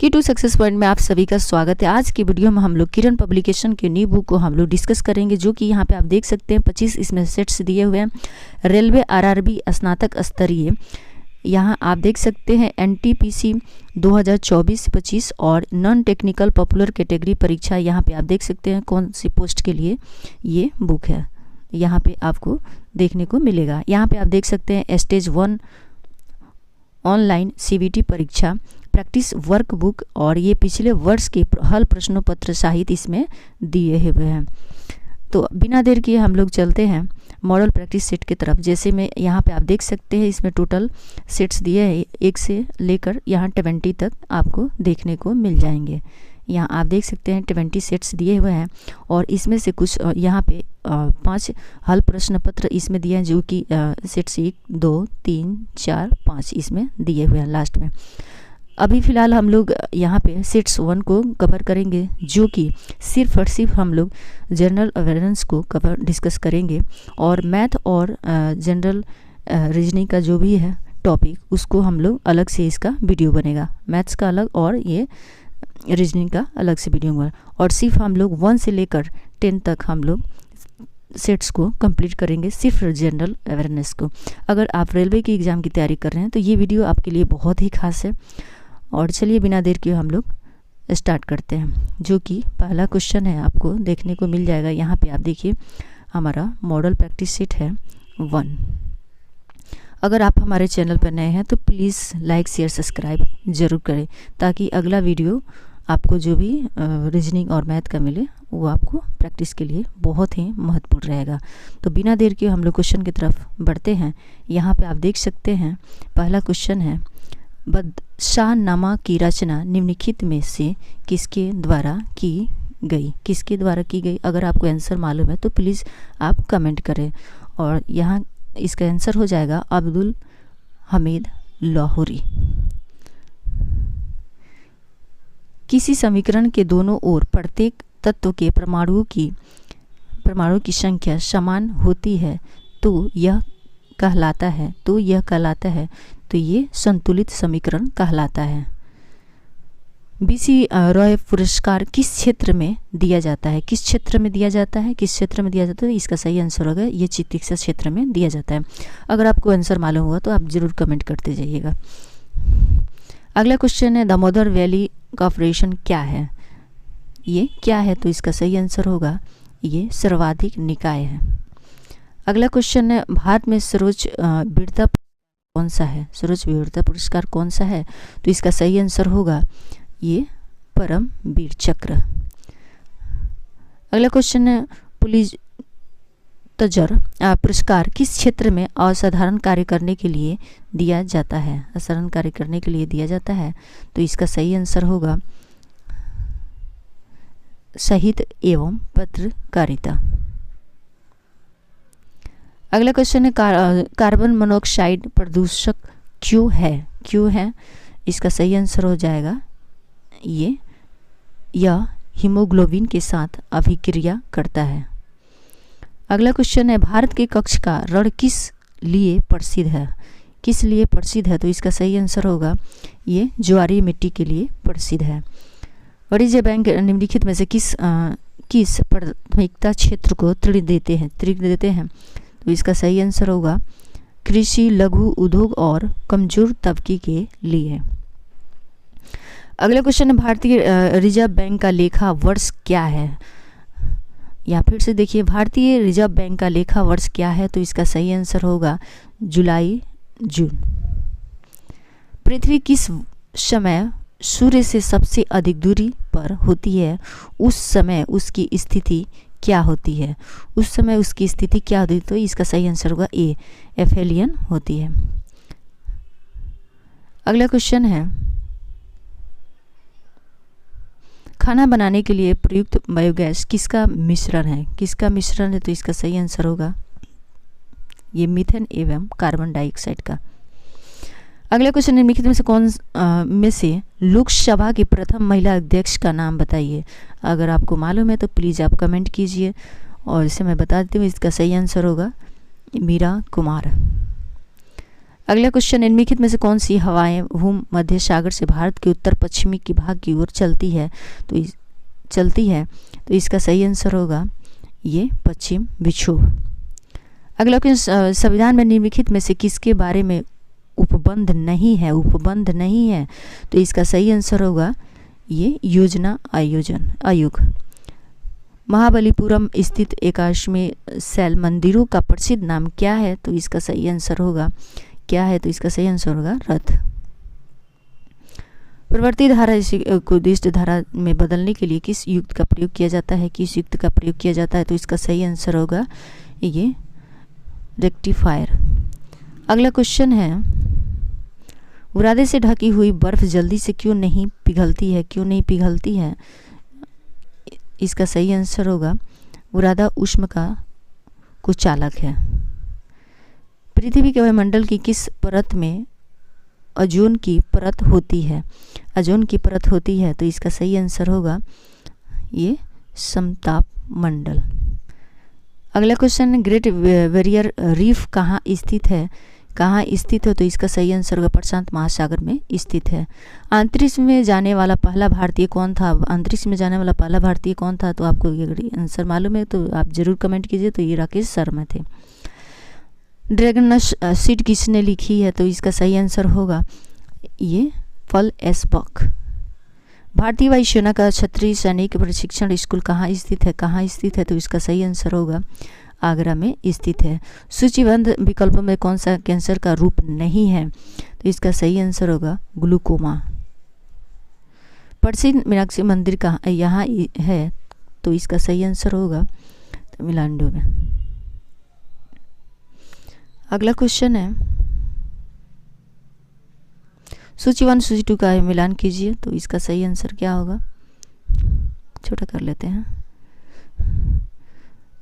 की to success point में आप सभी का स्वागत है। आज की वीडियो में हम लोग किरण पब्लिकेशन की न्यू बुक को हम लोग डिस्कस करेंगे, जो कि यहाँ पे आप देख सकते हैं 25 इसमें सेट्स दिए हुए हैं। रेलवे आरआरबी स्नातक स्तरीय, यहाँ आप देख सकते हैं एनटीपीसी 2024-25 और नॉन टेक्निकल पॉपुलर कैटेगरी परीक्षा। यहाँ पे आप देख सकते हैं कौन सी पोस्ट के लिए ये बुक है, यहाँ पे आपको देखने को मिलेगा। यहाँ पे आप देख सकते हैं स्टेज 1 ऑनलाइन सीवीटी परीक्षा प्रैक्टिस वर्क बुक, और ये पिछले वर्ष के हल प्रश्नों पत्र सहित इसमें दिए हुए हैं। तो बिना देर किए हम लोग चलते हैं मॉडल प्रैक्टिस सेट की तरफ। जैसे मैं यहाँ पे आप देख सकते हैं इसमें टोटल सेट्स दिए हैं 1 से लेकर यहाँ 20 तक आपको देखने को मिल जाएंगे। यहाँ आप देख सकते हैं 20 सेट्स दिए हुए हैं, और इसमें से कुछ यहाँ पे 5 हल प्रश्न पत्र इसमें दिए हैं, जो कि सेट्स 1, 2, 3, 4, 5 इसमें दिए हुए हैं लास्ट में। अभी फ़िलहाल हम लोग यहाँ पे सेट्स 1 को कवर करेंगे, जो कि सिर्फ और सिर्फ हम लोग जनरल अवेयरनेस को कवर डिस्कस करेंगे, और मैथ और जनरल रीजनिंग का जो भी है टॉपिक उसको हम लोग अलग से इसका वीडियो बनेगा। मैथ्स का अलग और ये रीजनिंग का अलग से वीडियो होगा, और सिर्फ हम लोग 1 से लेकर 10 तक हम लोग सेट्स को कंप्लीट करेंगे, सिर्फ जनरल अवेयरनेस को। अगर आप रेलवे की एग्ज़ाम की तैयारी कर रहे हैं तो ये वीडियो आपके लिए बहुत ही खास है। और चलिए बिना देर किए हम लोग स्टार्ट करते हैं, जो कि पहला क्वेश्चन है आपको देखने को मिल जाएगा। यहाँ पे आप देखिए हमारा मॉडल प्रैक्टिस सेट है 1। अगर आप हमारे चैनल पर नए हैं तो प्लीज़ लाइक शेयर सब्सक्राइब ज़रूर करें, ताकि अगला वीडियो आपको जो भी रीजनिंग और मैथ का मिले वो आपको प्रैक्टिस के लिए बहुत ही महत्वपूर्ण रहेगा। तो बिना देर के हम लोग क्वेश्चन की तरफ बढ़ते हैं। यहाँ पे आप देख सकते हैं पहला क्वेश्चन है, बादशाहनामा की रचना निम्नलिखित में से किसके द्वारा की गई? किसके द्वारा की गई? अगर आपको आंसर मालूम है तो प्लीज़ आप कमेंट करें, और यहाँ इसका आंसर हो जाएगा अब्दुल हमीद लाहौरी। किसी समीकरण के दोनों ओर प्रत्येक तत्व के परमाणुओं की संख्या समान होती है तो यह कहलाता है तो ये संतुलित समीकरण कहलाता है। बीसी रॉय पुरस्कार किस क्षेत्र में दिया जाता है? किस क्षेत्र में दिया जाता है? इसका सही आंसर होगा ये चिकित्सा क्षेत्र में दिया जाता है। अगर आपको आंसर मालूम हुआ तो आप ज़रूर कमेंट करते जाइएगा। अगला क्वेश्चन है, दामोदर वैली कॉर्पोरेशन क्या है? ये क्या है? तो इसका सही आंसर होगा ये सर्वाधिक निकाय है। अगला क्वेश्चन है, भारत में सर्वोच्च वीरता कौन सा है? सर्वोच्च वीरता पुरस्कार कौन सा है? तो इसका सही आंसर होगा ये परम वीर चक्र। अगला क्वेश्चन है, पुलित्जर पुरस्कार किस क्षेत्र में असाधारण कार्य करने के लिए दिया जाता है? असाधारण कार्य करने के लिए दिया जाता है, तो इसका सही आंसर होगा साहित्य एवं पत्रकारिता। अगला क्वेश्चन है, कार्बन मोनोऑक्साइड प्रदूषक क्यों है? इसका सही आंसर हो जाएगा यह हीमोग्लोबिन के साथ अभिक्रिया करता है। अगला क्वेश्चन है, भारत के कच्छ का रण किस लिए प्रसिद्ध है? किस लिए प्रसिद्ध है? तो इसका सही आंसर होगा ये ज्वारीय मिट्टी के लिए प्रसिद्ध है। वाणिज्य बैंक निम्नलिखित में से किस प्राथमिकता क्षेत्र को ऋण देते हैं? तो इसका सही आंसर होगा कृषि, लघु उद्योग और कमजोर तबके के लिए। अगला क्वेश्चन है, भारतीय रिजर्व बैंक का लेखा वर्ष क्या है? या फिर से देखिए, भारतीय रिजर्व बैंक का लेखा वर्ष क्या है? तो इसका सही आंसर होगा जुलाई-जून। पृथ्वी किस समय सूर्य से सबसे अधिक दूरी पर होती है? उस समय उसकी स्थिति क्या होती है? तो इसका सही आंसर होगा ए, एफेलियन होती है। अगला क्वेश्चन है, खाना बनाने के लिए प्रयुक्त बायोगैस किसका मिश्रण है? तो इसका सही आंसर होगा ये मीथेन एवं कार्बन डाइऑक्साइड का। अगला क्वेश्चन निम्नलिखित में से कौन में से लोकसभा की प्रथम महिला अध्यक्ष का नाम बताइए? अगर आपको मालूम है तो प्लीज़ आप कमेंट कीजिए, और इसे मैं बता देती हूँ इसका सही आंसर होगा मीरा कुमार। अगला क्वेश्चन, निम्नलिखित में से कौन सी हवाएं भूमध्य सागर से भारत के उत्तर पश्चिमी की भाग की ओर चलती है? तो इसका सही आंसर होगा ये पश्चिम विक्षोभ। अगला क्वेश्चन, संविधान में निम्नलिखित में से किसके बारे में उपबंध नहीं है? तो इसका सही आंसर होगा ये योजना आयोग। महाबलीपुरम स्थित 81वें शैल मंदिरों का प्रसिद्ध नाम क्या है? तो इसका सही आंसर होगा रथ। प्रवर्ती धारा को उद्दिष्ट धारा में बदलने के लिए किस युक्त का प्रयोग किया जाता है? तो इसका सही आंसर होगा ये रेक्टिफायर। अगला क्वेश्चन है, बुरादे से ढकी हुई बर्फ जल्दी से क्यों नहीं पिघलती है? इसका सही आंसर होगा बुरादा उष्ण का कुचालक है। पृथ्वी के वायुमंडल की किस परत में ओजोन की परत होती है? तो इसका सही आंसर होगा ये समताप मंडल। अगला क्वेश्चन, ग्रेट बैरियर रीफ कहाँ स्थित है? तो इसका सही आंसर होगा प्रशांत महासागर में स्थित है। अंतरिक्ष में जाने वाला पहला भारतीय कौन था? तो आपको अगर आंसर मालूम है तो आप जरूर कमेंट कीजिए। तो ये राकेश शर्मा थे। ड्रैगन सीड किसने लिखी है? तो इसका सही आंसर होगा ये फल एस्बॉक। भारतीय वायुसेना का क्षेत्रीय सैनिक प्रशिक्षण स्कूल कहाँ स्थित है? तो इसका सही आंसर होगा आगरा में स्थित है। सूचीबद्ध विकल्पों में कौन सा कैंसर का रूप नहीं है? तो इसका सही आंसर होगा ग्लूकोमा। प्रसिद्ध मीनाक्षी मंदिर कहाँ यहाँ है? तो इसका सही आंसर होगा तमिलनाडु में। अगला क्वेश्चन है, सूची 1 सूची 2 का मिलान कीजिए। तो इसका सही आंसर क्या होगा? छोटा कर लेते हैं।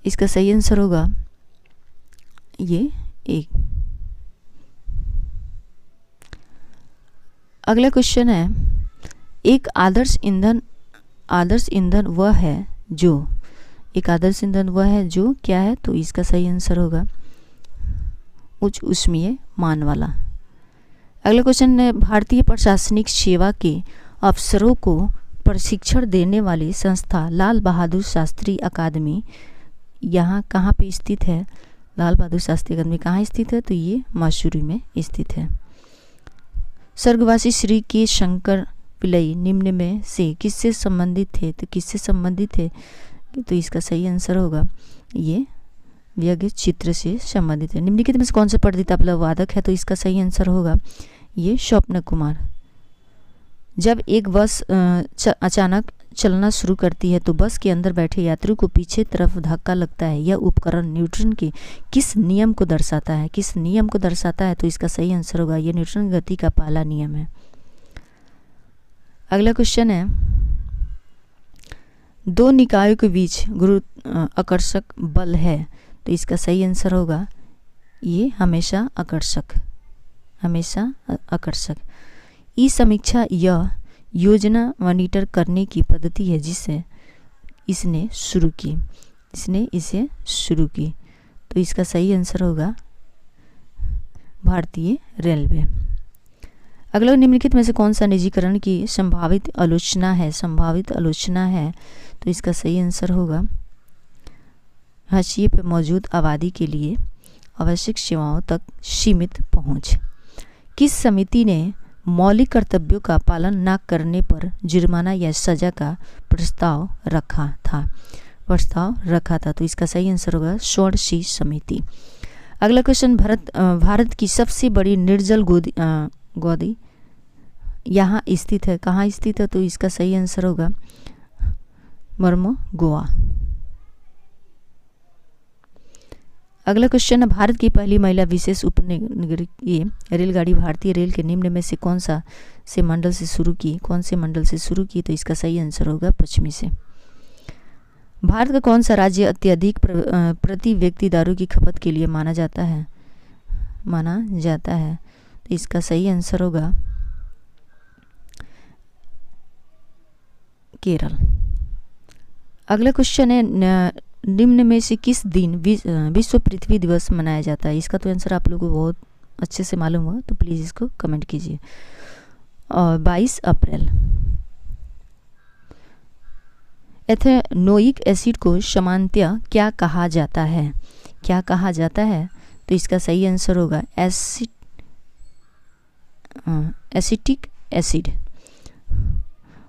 इसका सही आंसर होगा ये 1। अगला क्वेश्चन है, एक आदर्श ईंधन वह है जो क्या है? तो इसका सही आंसर होगा उच्च ऊष्मीय मान वाला। अगला क्वेश्चन है, भारतीय प्रशासनिक सेवा के अफसरों को प्रशिक्षण देने वाली संस्था लाल बहादुर शास्त्री अकादमी यहाँ कहाँ पे स्थित है? कहाँ स्थित है? तो ये मसूरी में स्थित है। स्वर्गवासी श्री के शंकर पिल्लई निम्न में से किससे संबंधित थे? तो इसका सही आंसर होगा ये व्यंग्य चित्र से संबंधित है। निम्नलिखित में से कौन सा प्रसिद्ध तबला वादक है? तो इसका सही आंसर होगा ये स्वप्न कुमार। जब एक बस अचानक चलना शुरू करती है तो बस के अंदर बैठे यात्रियों को पीछे तरफ धक्का लगता है। यह उपकरण न्यूटन के किस नियम को दर्शाता है? तो इसका सही आंसर होगा ये न्यूटन गति का पहला नियम है। अगला क्वेश्चन है, दो निकायों के बीच गुरुत्वाकर्षक बल है। तो इसका सही आंसर होगा ये हमेशा आकर्षक। ई समीक्षा यह योजना मॉनिटर करने की पद्धति है जिसे इसने इसे शुरू की। तो इसका सही आंसर होगा भारतीय रेलवे। अगला, निम्नलिखित में से कौन सा निजीकरण की संभावित आलोचना है? तो इसका सही आंसर होगा हाशिए पर मौजूद आबादी के लिए आवश्यक सेवाओं तक सीमित पहुंच। किस समिति ने मौलिक कर्तव्यों का पालन न करने पर जुर्माना या सजा का प्रस्ताव रखा था? तो इसका सही आंसर होगा षोडशी समिति। अगला क्वेश्चन, भारत की सबसे बड़ी निर्जल गोदी यहाँ स्थित है। कहाँ स्थित है? तो इसका सही आंसर होगा मर्मो गोवा। अगला क्वेश्चन है, भारत की पहली महिला विशेष उपनगरीय रेलगाड़ी भारतीय रेल के निम्न में से कौन से मंडल से शुरू की? तो इसका सही आंसर होगा पश्चिमी से। भारत का कौन सा राज्य अत्यधिक प्रति व्यक्ति दारू की खपत के लिए माना जाता है? तो इसका सही आंसर होगा केरल। अगला क्वेश्चन है, निम्न में से किस दिन विश्व पृथ्वी दिवस मनाया जाता है? इसका तो आंसर आप लोगों को बहुत अच्छे से मालूम हुआ तो प्लीज़ इसको कमेंट कीजिए। और 22 अप्रैल, एथेनोइक एसिड को सामान्यतया क्या कहा जाता है? क्या कहा जाता है? तो इसका सही आंसर होगा एसिटिक एसिड।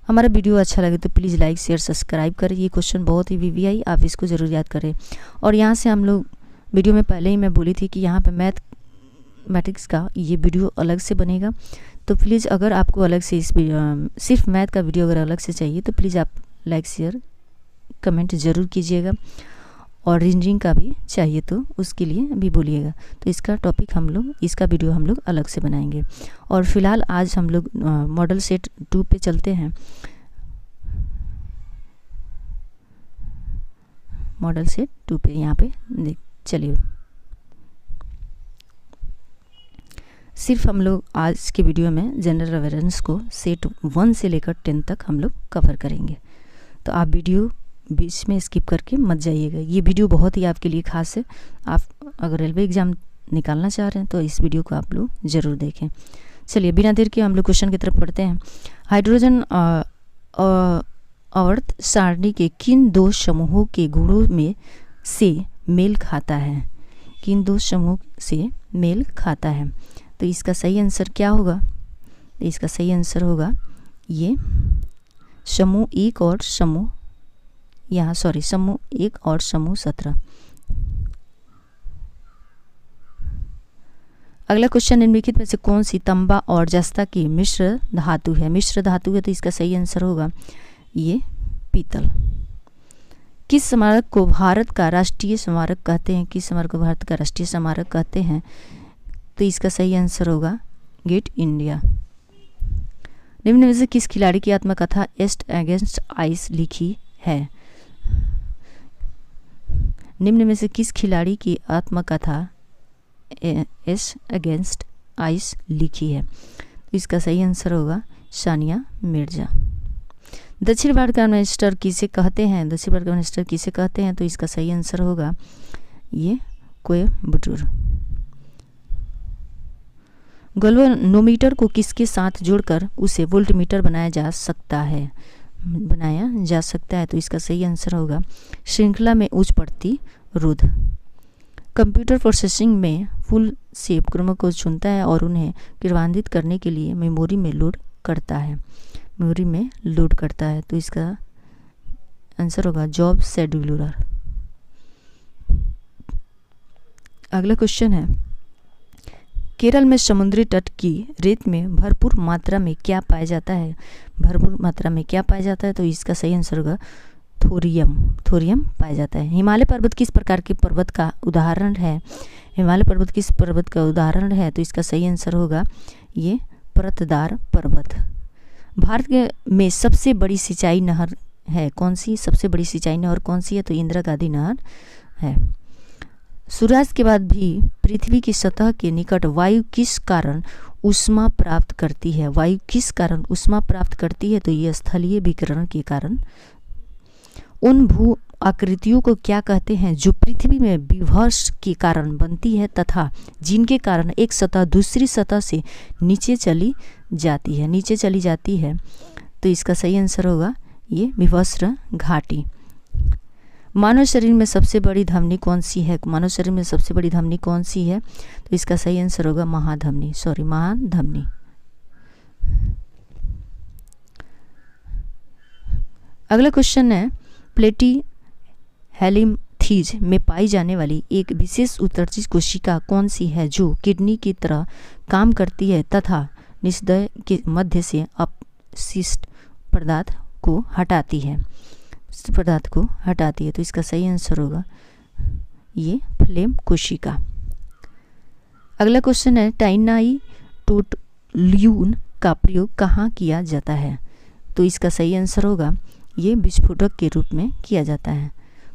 हमारा वीडियो अच्छा लगे तो प्लीज़ लाइक शेयर सब्सक्राइब करें। ये क्वेश्चन बहुत ही वीवीआई, आप इसको ज़रूर याद करें। और यहाँ से हम लोग वीडियो में पहले ही मैं बोली थी कि यहाँ पे मैथमेटिक्स का ये वीडियो अलग से बनेगा, तो प्लीज़ अगर आपको अलग से सिर्फ मैथ का वीडियो अगर अलग से चाहिए तो प्लीज़ आप लाइक शेयर कमेंट ज़रूर कीजिएगा। और रीजनिंग का भी चाहिए तो उसके लिए भी बोलिएगा। तो इसका टॉपिक इसका वीडियो हम लोग अलग से बनाएंगे। और फिलहाल आज हम लोग मॉडल सेट 2 पे चलते हैं। मॉडल सेट 2 पे यहाँ पे चलिए। सिर्फ हम लोग आज के वीडियो में जनरल अवेयरनेस को सेट 1 से लेकर 10 तक हम लोग कवर करेंगे। तो आप वीडियो बीच में स्किप करके मत जाइएगा। ये वीडियो बहुत ही आपके लिए खास है। आप अगर रेलवे एग्ज़ाम निकालना चाह रहे हैं तो इस वीडियो को आप लोग ज़रूर देखें। चलिए बिना देर के हम लोग क्वेश्चन की तरफ पढ़ते हैं। हाइड्रोजन आवर्त सारणी के किन 2 समूहों के गुणों में से मेल खाता है? किन 2 समूह से मेल खाता है? तो इसका सही आंसर क्या होगा? तो इसका सही आंसर होगा ये समूह 1 और समूह समूह 1 और समूह 17। अगला क्वेश्चन, निम्नलिखित में से कौन सी तांबा और जस्ता की मिश्र धातु है? मिश्र धातु है तो इसका सही आंसर होगा ये पीतल। किस स्मारक को भारत का राष्ट्रीय स्मारक कहते हैं? किस स्मारक को भारत का राष्ट्रीय स्मारक कहते हैं? तो इसका सही आंसर होगा गेट इंडिया। निम्न में से किस खिलाड़ी की आत्मकथा एस्ट अगेंस्ट आइस लिखी है? निम्न में से किस खिलाड़ी की आत्मकथा एस्ट अगेंस्ट आइस लिखी है? तो इसका सही आंसर होगा सानिया मिर्जा। दक्षिण भारत का मिनिस्टर किसे कहते हैं? दक्षिण भारत का मिनिस्टर किसे कहते हैं? तो इसका सही आंसर होगा ये कोयम्बटूर। गैल्वेनोमीटर को किसके साथ जोड़कर उसे वोल्टमीटर बनाया जा सकता है? तो इसका सही आंसर होगा श्रृंखला में उच्च प्रतिरोध। कंप्यूटर प्रोसेसिंग में फुल शेप क्रमों को चुनता है और उन्हें क्रियान्वित करने के लिए मेमोरी में लोड करता है। तो इसका आंसर होगा जॉब शेड्यूलर। अगला क्वेश्चन है, केरल में समुद्री तट की रेत में भरपूर मात्रा में क्या पाया जाता है? तो इसका सही आंसर होगा थोरियम पाया जाता है। हिमालय पर्वत किस प्रकार के पर्वत का उदाहरण है? तो इसका सही आंसर होगा ये परतदार पर्वत। भारत में सबसे बड़ी सिंचाई नहर है कौन सी? कौन सी है? तो इंदिरा गांधी नहर है। सूर्यास्त के बाद भी पृथ्वी की सतह के निकट वायु किस कारण ऊष्मा प्राप्त करती है? तो ये स्थलीय विकिरण के कारण। उन भू आकृतियों को क्या कहते हैं जो पृथ्वी में विभ्रंश के कारण बनती है तथा जिनके कारण एक सतह दूसरी सतह से नीचे चली जाती है? तो इसका सही आंसर होगा ये विभस्त्र घाटी। मानव शरीर में सबसे बड़ी धमनी कौन सी है? तो इसका सही आंसर होगा महाधमनी। अगला क्वेश्चन है, प्लेटी हेलिम्थीज में पाई जाने वाली एक विशेष उत्सर्जित कोशिका कौन सी है जो किडनी की तरह काम करती है तथा निस्दय के मध्य से अपशिष्ट पदार्थ को हटाती है? तो इसका सही आंसर होगा ये फ्लेम कोशिका। अगला क्वेश्चन है, टाइनाइटोल्यून का प्रयोग कहाँ किया जाता है? तो इसका सही आंसर होगा ये विस्फोटक के रूप में किया जाता है।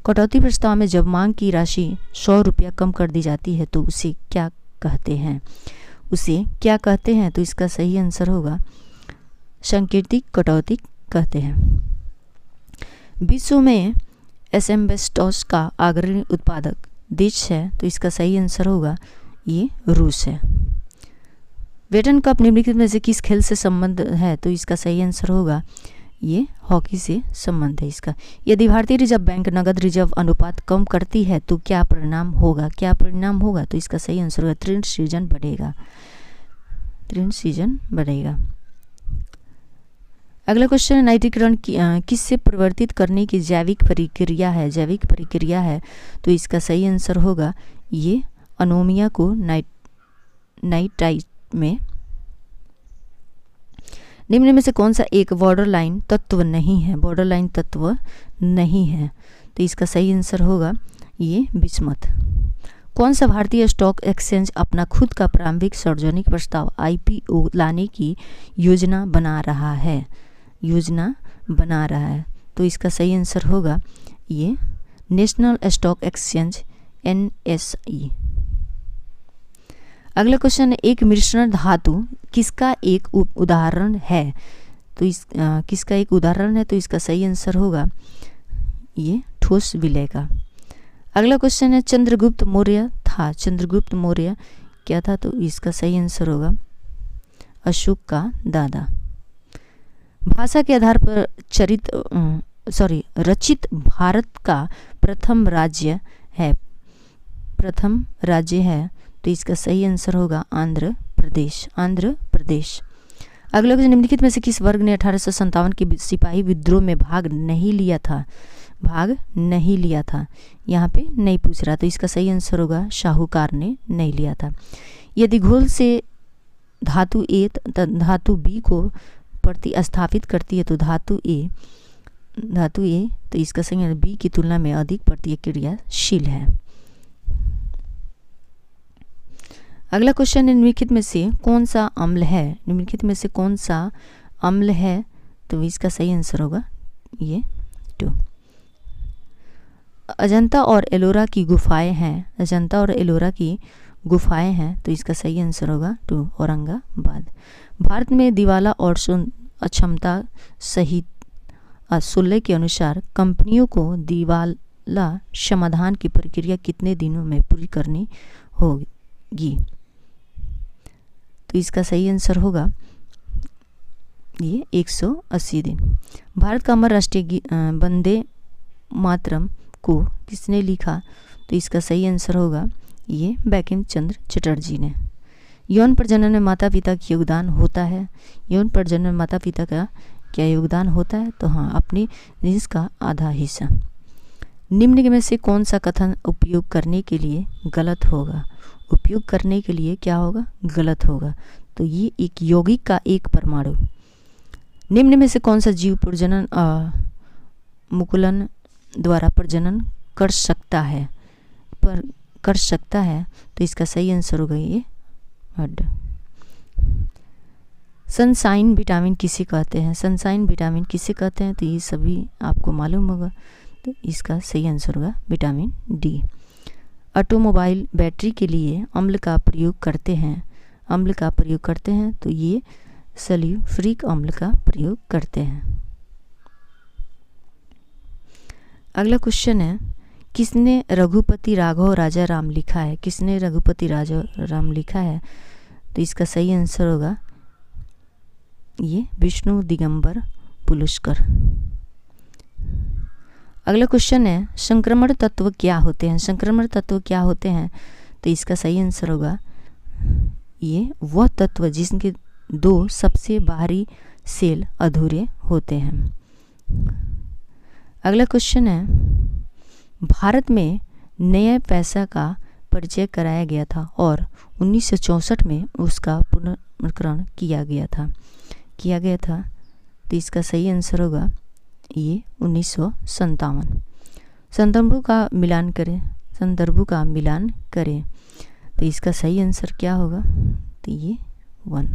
कटौती प्रस्ताव में जब मांग की राशि 100 रुपया कम कर दी जाती है तो उसे क्या कहते हैं? तो इसका सही आंसर होगा सांकेतिक कटौती कहते हैं। विश्व में एस्बेस्टॉस का अग्रणी उत्पादक देश है? तो इसका सही आंसर होगा ये रूस है। वेटन कप निम्नलिखित में से किस खेल से संबंध है? तो इसका सही आंसर होगा ये हॉकी से संबंध है इसका। यदि भारतीय रिजर्व बैंक नगद रिजर्व अनुपात कम करती है तो क्या परिणाम होगा? क्या परिणाम होगा? तो इसका सही आंसर होगा ऋण सृजन बढ़ेगा, ऋण सृजन बढ़ेगा। अगला क्वेश्चन है नाइट्रीकरण किससे परिवर्तित करने की जैविक प्रक्रिया है? जैविक प्रक्रिया है तो इसका सही आंसर होगा ये अमोनिया को नाइट्राइट में। निम्न में से कौन सा एक बॉर्डरलाइन तत्व नहीं है? बॉर्डरलाइन तत्व नहीं है तो इसका सही आंसर होगा ये बिस्मथ। कौन सा भारतीय स्टॉक एक्सचेंज अपना खुद का प्रारंभिक सार्वजनिक प्रस्ताव IPO लाने की योजना बना रहा है? योजना बना रहा है तो इसका सही आंसर होगा ये नेशनल स्टॉक एक्सचेंज NSE। अगला क्वेश्चन है एक मिश्रण धातु किसका एक उदाहरण है? तो किसका एक उदाहरण है? तो इसका सही आंसर होगा ये ठोस विलय का। अगला क्वेश्चन है चंद्रगुप्त मौर्य था, चंद्रगुप्त मौर्य क्या था? तो इसका सही आंसर होगा अशोक का दादा। भाषा के आधार पर रचित भारत का प्रथम राज्य है, प्रथम राज्य है तो इसका सही आंसर होगा आंध्र प्रदेश, आंध्र प्रदेश। अगला क्वेश्चन निम्नलिखित में से किस वर्ग ने 1857 के सिपाही विद्रोह में भाग नहीं लिया था? भाग नहीं लिया था, यहाँ पे नहीं पूछ रहा तो इसका सही आंसर होगा शाहूकार ने नहीं लिया था। यदि घोल से धातु A धातु B को प्रतिस्थापित करती है तो धातु A तो इसका सही आंसर B की तुलना में अधिक प्रतिक्रियाशील है। अगला क्वेश्चन निम्नलिखित में से कौन सा अम्ल है? निम्नलिखित में से कौन सा अम्ल है? तो इसका सही आंसर होगा ये 2। अजंता और एलोरा की गुफाएं हैं, अजंता और एलोरा की गुफाएं हैं तो इसका सही आंसर होगा 2 औरंगाबाद। भारत में दिवाला और अक्षमता सहित 16 के अनुसार कंपनियों को दिवाला समाधान की प्रक्रिया कितने दिनों में पूरी करनी होगी? तो इसका सही आंसर होगा ये 180 दिन। भारत का अमर राष्ट्रीय वंदे मातरम को किसने लिखा? तो इसका सही आंसर होगा ये बंकिम चंद्र चटर्जी ने। यौन प्रजनन में माता पिता का योगदान होता है? यौन प्रजनन में माता पिता का क्या योगदान होता है? तो हाँ, अपनी निज का आधा हिस्सा। निम्न में से कौन सा कथन उपयोग करने के लिए गलत होगा? उपयोग करने के लिए क्या होगा? गलत होगा। तो ये एक यौगिक का एक परमाणु। निम्न में से कौन सा जीव प्रजनन मुकुलन द्वारा प्रजनन कर सकता है? तो इसका सही आंसर होगा ये हड। सनसाइन विटामिन किसे कहते हैं? सनसाइन विटामिन किसे कहते हैं? तो ये सभी आपको मालूम होगा तो इसका सही आंसर होगा विटामिन D। ऑटोमोबाइल बैटरी के लिए अम्ल का प्रयोग करते हैं, अम्ल का प्रयोग करते हैं तो ये सल्फ्यूरिक अम्ल का प्रयोग करते हैं। अगला क्वेश्चन है किसने रघुपति राघव राजा राम लिखा है? किसने रघुपति राजा राम लिखा है? तो इसका सही आंसर होगा ये विष्णु दिगंबर पुलुस्कर। अगला क्वेश्चन है संक्रमण तत्व क्या होते हैं? संक्रमण तत्व क्या होते हैं? तो इसका सही आंसर होगा ये वह तत्व जिसके 2 सबसे बाहरी सेल अधूरे होते हैं। अगला क्वेश्चन है भारत में नया पैसा का परिचय कराया गया था और 1964 में उसका पुनर्नामकरण किया गया था तो इसका सही आंसर होगा ये 1957। संदर्भों का मिलान करें तो इसका सही आंसर क्या होगा? तो ये 1।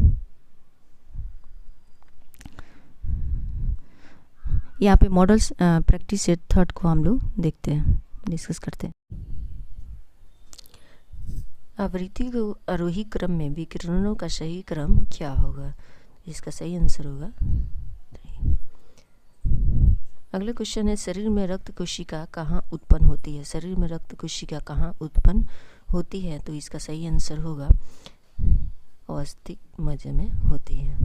यहाँ पे मॉडल्स प्रैक्टिस सेट 3 को हम लोग देखते हैं, डिस्कस करते हैं। आवृत्ति को आरोही क्रम में विकिरणों का सही क्रम क्या होगा? इसका सही आंसर होगा 3। अगला क्वेश्चन है शरीर में रक्त कोशिका कहाँ उत्पन्न होती है? शरीर में रक्त कोशिका कहाँ उत्पन्न होती है? तो इसका सही आंसर होगा अवस्थित मध्य में होती है।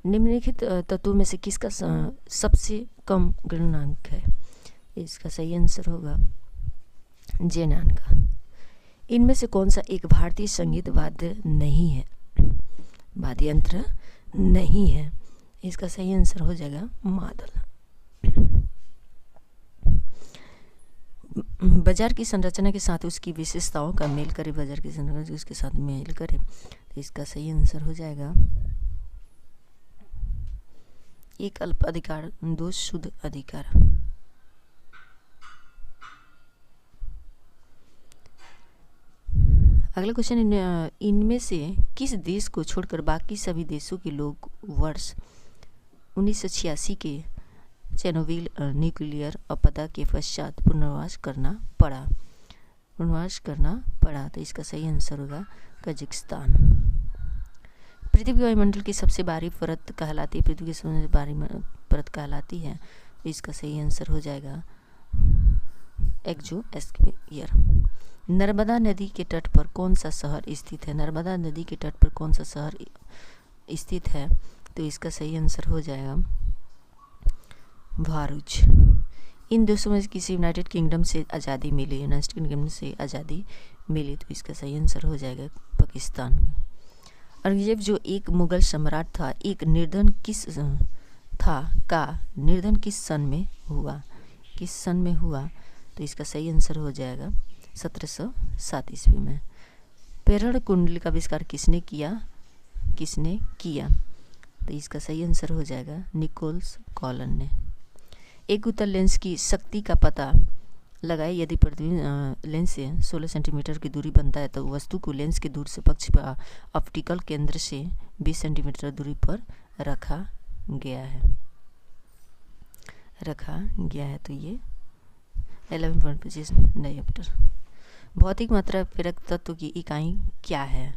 निम्नलिखित तत्वों में से किसका सबसे कम गणनांक है? इसका सही आंसर होगा जेनान का। इनमें से कौन सा एक भारतीय संगीत वाद्य नहीं है? वाद्य यंत्र नहीं है। इसका सही आंसर हो जाएगा मादल। बाजार की संरचना के साथ उसकी विशेषताओं का मेल करे, बाजार की संरचना उसके साथ मेल करे, तो इसका सही आंसर हो जाएगा 1 अल्प अधिकार 2 शुद्ध अधिकार। अगला क्वेश्चन, इनमें से किस देश को छोड़कर बाकी सभी देशों के लोग वर्ष 1986 के चेर्नोबिल न्यूक्लियर आपदा के पश्चात पुनर्वास करना पड़ा? तो इसका सही आंसर होगा कजाकिस्तान। पृथ्वी के वायुमंडल की सबसे बाहरी परत कहलाती है, पृथ्वी की सबसे बाहरी परत कहलाती है, तो इसका सही आंसर हो जाएगा एक्सोस्फीयर। नर्मदा नदी के तट पर कौन सा शहर स्थित है? नर्मदा नदी के तट पर कौन सा शहर स्थित है? तो इसका सही आंसर हो जाएगा भारूच। इन देशों में किसी यूनाइटेड किंगडम से आज़ादी मिली, यूनाइटेड किंगडम से आज़ादी मिली, तो इसका सही आंसर हो जाएगा पाकिस्तान। औरंगजेब जो एक मुगल सम्राट था, एक निर्धन निर्धन किस सन में हुआ? तो इसका सही आंसर हो जाएगा 1707 ईस्वी में। पेरण कुंडली का आविष्कार किसने किया? तो इसका सही आंसर हो जाएगा निकोलस कॉलन ने। एक उत्तल लेंस की शक्ति का पता लगाए। यदि पृथ्वी लेंस से 16 सेंटीमीटर की दूरी बनता है तो वस्तु को लेंस के दूर से पक्ष पर ऑप्टिकल केंद्र से 20 सेंटीमीटर दूरी पर रखा गया है। तो ये 11.25 डायोप्टर। भौतिक मात्रा प्रेरक तत्व की इकाई क्या है?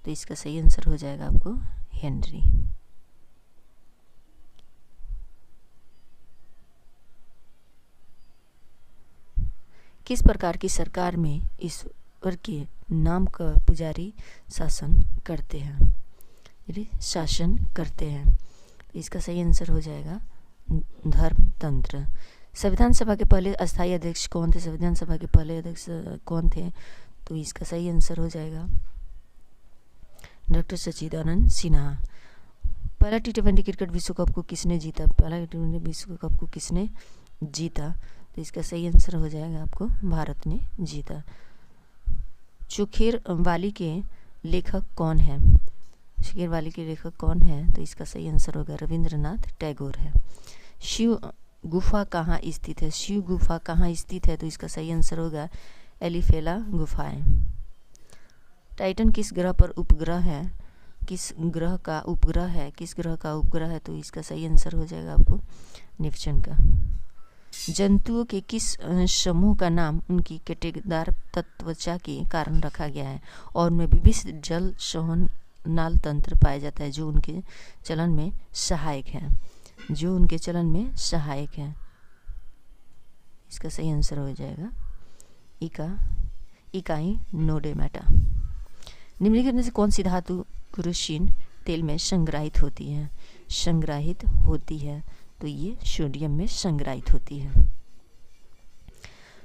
तो इसका सही आंसर हो जाएगा आपको हेनरी। किस प्रकार की सरकार में ईश्वर के नाम का पुजारी शासन करते हैं? तो इसका सही आंसर हो जाएगा धर्मतंत्र। संविधान सभा के पहले अस्थायी अध्यक्ष कौन थे? तो इसका सही आंसर हो जाएगा डॉक्टर सच्चिदानंद सिन्हा। पहला T20 क्रिकेट विश्व कप को किसने जीता? तो इसका सही आंसर हो जाएगा आपको भारत ने जीता। चुखेर वाली के लेखक कौन है? तो इसका सही आंसर होगा रविंद्रनाथ टैगोर है। शिव गुफा कहाँ स्थित है? तो इसका सही आंसर होगा एलिफेला गुफाएं। टाइटन किस ग्रह पर उपग्रह है? किस ग्रह का उपग्रह है? तो इसका सही आंसर हो जाएगा आपको नेपच्यून का। जंतुओं के किस समूह का नाम उनकी कांटेदार त्वचा के कारण रखा गया है और उनमें विभिन्न जल संवहन नाल तंत्र पाया जाता है जो उनके चलन में सहायक है? इसका सही आंसर हो जाएगा इकाई नोडेमेटा। निम्नलिखित में से कौन सी धातु केरोसिन तेल में संग्रहित होती है? तो ये सोडियम में संग्रहित होती है।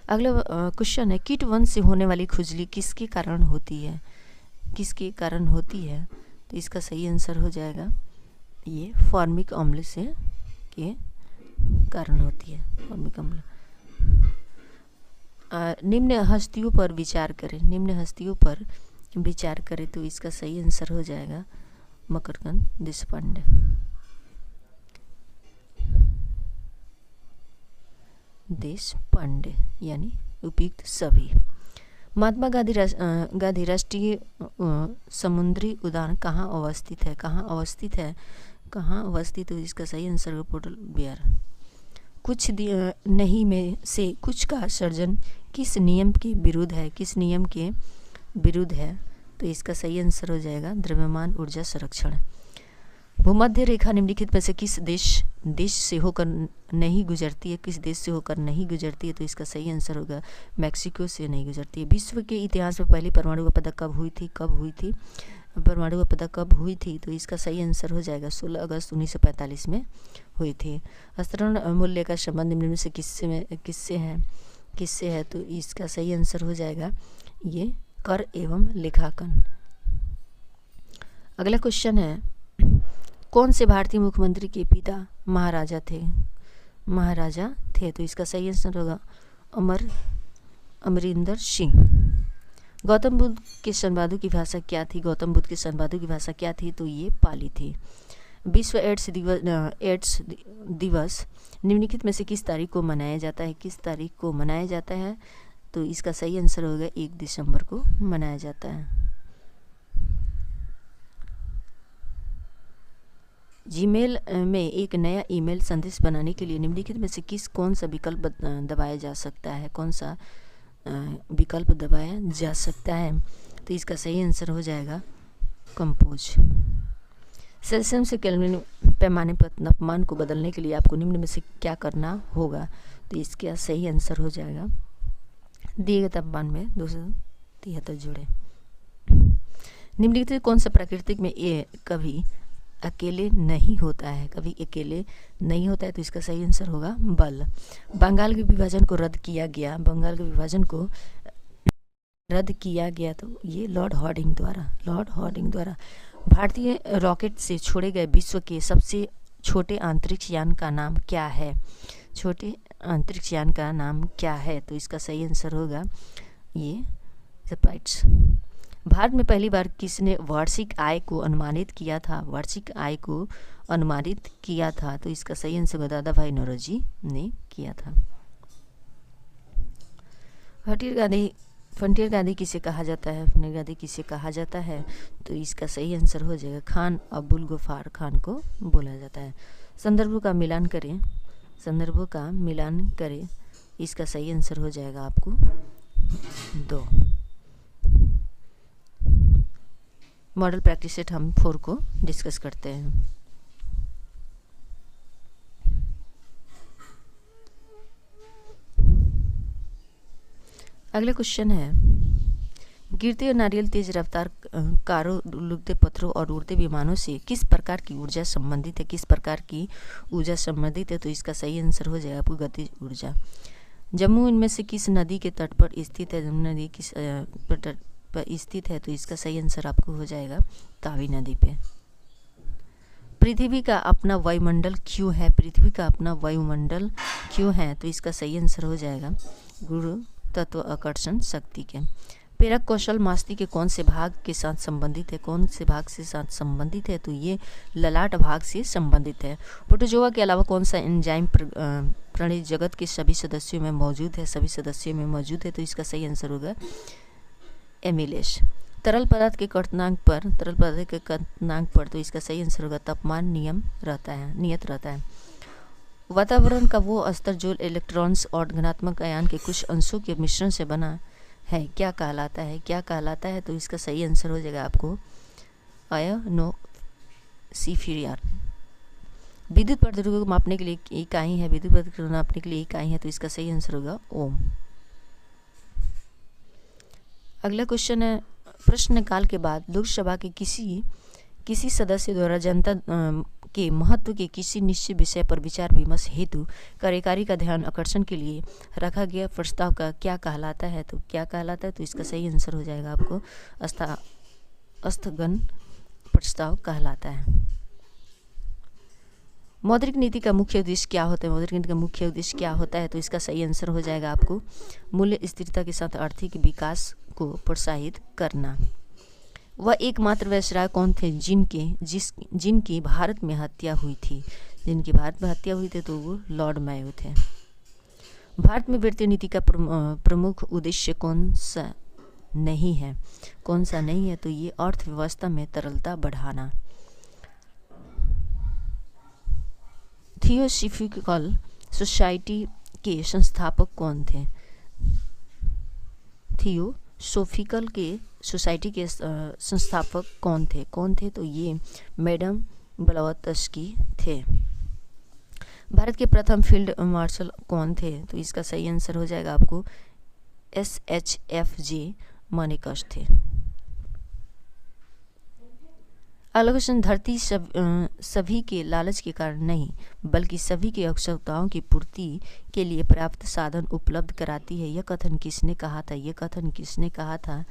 अगला क्वेश्चन है, कीट वंश से होने वाली खुजली किसके कारण होती है? तो इसका सही आंसर हो जाएगा ये फॉर्मिक अम्ल से के कारण होती है। फॉर्मिक अम्ल। निम्न हस्तियों पर विचार करें तो इसका सही आंसर हो जाएगा मकरकंद देशपांडे। यानी उपयुक्त सभी। महात्मा गांधी राष्ट्रीय समुद्री उद्यान कहाँ अवस्थित है? इसका सही आंसर है पोर्टल बियर। कुछ नहीं में से कुछ का सर्जन किस नियम के विरुद्ध है? तो इसका सही आंसर हो जाएगा द्रव्यमान ऊर्जा संरक्षण। भूमध्य रेखा निम्नलिखित में से किस देश से होकर नहीं गुजरती है, किस देश से होकर नहीं गुजरती है? तो इसका सही आंसर होगा मैक्सिको से नहीं गुजरती है। विश्व के इतिहास में पहली परमाणु आपदा कब हुई थी? परमाणु आपदा कब हुई थी? तो इसका सही आंसर हो जाएगा 16 अगस्त 1945 में हुई थी। हस्तांतरण मूल्य का संबंध निम्न में से किससे है? तो इसका सही आंसर हो जाएगा ये कर एवं लेखांकन। अगला क्वेश्चन है, कौन से भारतीय मुख्यमंत्री के पिता महाराजा थे? तो इसका सही आंसर होगा अमरिंदर सिंह। गौतम बुद्ध के संवादों की भाषा क्या थी? तो ये पाली थी। विश्व एड्स दिवस निम्नलिखित में से किस तारीख को मनाया जाता है? तो इसका सही आंसर होगा 1 दिसंबर को मनाया जाता है। जीमेल में एक नया ईमेल संदेश बनाने के लिए निम्नलिखित में से कौन सा विकल्प दबाया जा सकता है? तो इसका सही आंसर हो जाएगा कंपोज। सेल्सियस से केल्विन पैमाने पर तापमान को बदलने के लिए आपको निम्न में से क्या करना होगा? तो इसका सही आंसर हो जाएगा दिए गए तापमान में 273 जोड़े। निम्नलिखित कौन सा प्राकृतिक में कभी अकेले नहीं होता है? तो इसका सही आंसर होगा बल। बंगाल के विभाजन को रद्द किया गया तो ये लॉर्ड हॉर्डिंग द्वारा। भारतीय रॉकेट से छोड़े गए विश्व के सबसे छोटे अंतरिक्ष यान का नाम क्या है? तो इसका सही आंसर होगा ये सैटेलाइट्स। भारत में पहली बार किसने वार्षिक आय को अनुमानित किया था? तो इसका सही आंसर दादा भाई नौरोजी ने किया था। फ्रंटियर गांधी किसे कहा जाता है? तो इसका सही आंसर हो जाएगा खान अब्दुल गफ्फार खान को बोला जाता है। संदर्भों का मिलान करें। इसका सही आंसर हो जाएगा आपको 2। मॉडल प्रैक्टिस सेट हम 4 को डिस्कस करते हैं। अगला क्वेश्चन है, गिरते नारियल तेज रफ्तार कारों, लुढ़कते पत्थरों और उड़ते विमानों से किस प्रकार की ऊर्जा संबंधित है? तो इसका सही आंसर हो जाएगा आपको गतिज ऊर्जा। जम्मू इनमें से किस नदी के तट पर स्थित है? जमुना नदी किस तट पर स्थित है? तो इसका सही आंसर आपको हो जाएगा तावी नदी पे। पृथ्वी का अपना वायुमंडल क्यों है? तो इसका सही आंसर हो जाएगा गुरु तत्व आकर्षण शक्ति के। प्रेरक कौशल मस्तिष्क के कौन से भाग के साथ संबंधित है? तो ये ललाट भाग से संबंधित है। प्रोटोजोआ के अलावा कौन सा एंजाइम प्राणी जगत के सभी सदस्यों में मौजूद है? तो इसका सही आंसर होगा एमिलेज। तरल पदार्थ के क्वथनांक पर तो इसका सही आंसर होगा तापमान नियत रहता है। वातावरण का वो स्तर जो इलेक्ट्रॉन्स और धनात्मक आयन के कुछ अंशों के मिश्रण से बना है क्या कहलाता है? तो इसका सही आंसर हो जाएगा आपको आयोनोस्फीयर। विद्युत प्रतिरोध को मापने के लिए इकाई है तो इसका सही आंसर होगा ओम। अगला क्वेश्चन है, प्रश्नकाल के बाद लोकसभा के किसी सदस्य द्वारा जनता के महत्व के किसी निश्चित विषय पर विचार विमर्श हेतु कार्यकारी का ध्यान आकर्षण के लिए रखा गया प्रस्ताव का क्या कहलाता है? तो इसका सही आंसर हो जाएगा आपको स्थगन प्रस्ताव कहलाता है। मौद्रिक नीति का मुख्य उद्देश्य क्या होता है? तो इसका सही आंसर हो जाएगा आपको मूल्य स्थिरता के साथ आर्थिक विकास को प्रोत्साहित करना। वह एकमात्र वायसराय कौन थे जिनकी भारत में हत्या हुई थी? तो वो लॉर्ड मायो थे। भारत में वित्तीय नीति का प्रमुख उद्देश्य कौन सा नहीं है? तो ये अर्थव्यवस्था में तरलता बढ़ाना। थियोसॉफिकल सोसाइटी के संस्थापक कौन थे? थियोसॉफिकल के सोसाइटी के संस्थापक कौन थे? तो ये मैडम ब्लावत्स्की थे। भारत के प्रथम फील्ड मार्शल कौन थे? तो इसका सही आंसर हो जाएगा आपको SHFJ मानेकश थे। अगला क्वेश्चन, धरती सभी के लालच के कारण नहीं बल्कि सभी की आवश्यकताओं की पूर्ति के लिए पर्याप्त साधन उपलब्ध कराती है, यह कथन किसने कहा था? ये कथन किसने कहा था?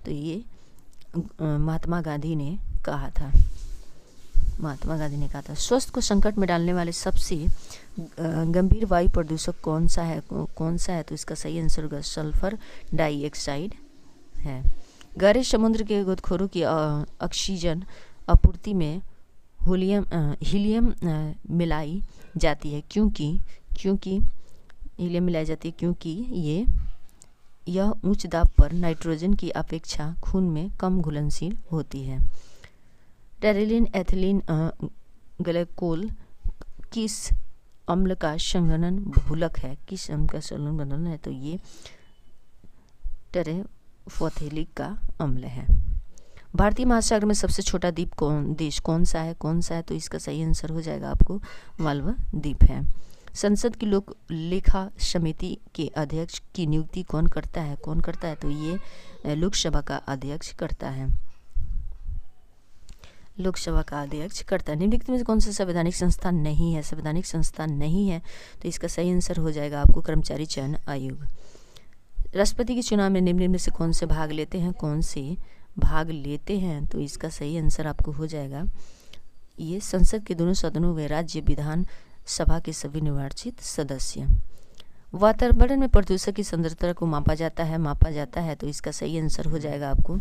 तो ये महात्मा गांधी ने कहा था। महात्मा गांधी ने कहा था। स्वास्थ्य को संकट में डालने वाले सबसे गंभीर वायु प्रदूषक कौन सा है? तो इसका सही आंसर होगा सल्फर डाइऑक्साइड है। गहरे समुद्र के गोदखोरों की ऑक्सीजन आपूर्ति में हीलियम मिलाई जाती है क्योंकि हीलियम मिलाई जाती है क्योंकि यह उच्च दाब पर नाइट्रोजन की अपेक्षा खून में कम घुलनशील होती है। टेरिलिन एथिलीन ग्लाइकोल किस अम्ल का संघनन बहुलक है? किस अम्ल का संघनन है? तो ये टेरेफोथेलिक का अम्ल है। भारतीय महासागर में सबसे छोटा द्वीप देश कौन सा है? तो इसका सही आंसर हो जाएगा आपको मालदीव है। संसद की लोक लेखा समिति के अध्यक्ष की नियुक्ति कौन करता है? तो ये लोकसभा का अध्यक्ष करता है। निम्नलिखित में से कौन सा संवैधानिक संस्था नहीं है? तो इसका सही आंसर हो जाएगा आपको कर्मचारी चयन आयोग। राष्ट्रपति के चुनाव में निम्न में से कौन से भाग लेते हैं? तो इसका सही आंसर आपको हो जाएगा ये संसद के दोनों सदनों व राज्य विधान सभा के सभी निर्वाचित सदस्य। वातावरण में प्रदूषण की सांद्रता को मापा जाता है तो इसका सही आंसर हो जाएगा आपको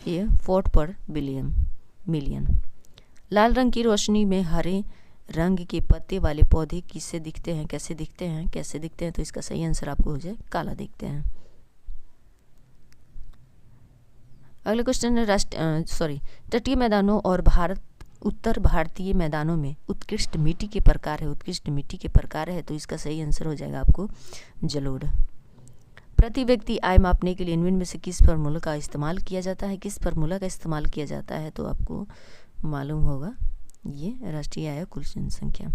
ये 4/मिलियन। लाल रंग की रोशनी में हरे रंग के पत्ते वाले पौधे कैसे दिखते हैं? तो इसका सही आंसर आपको हो जाए काला दिखते हैं। अगला क्वेश्चन है तटीय मैदानों और उत्तर भारतीय मैदानों में उत्कृष्ट मिट्टी के प्रकार है तो इसका सही आंसर हो जाएगा आपको जलोढ़। प्रति व्यक्ति आय मापने के लिए इनमें में से किस फार्मूला का इस्तेमाल किया जाता है? तो आपको मालूम होगा ये राष्ट्रीय आय कुल जनसंख्या।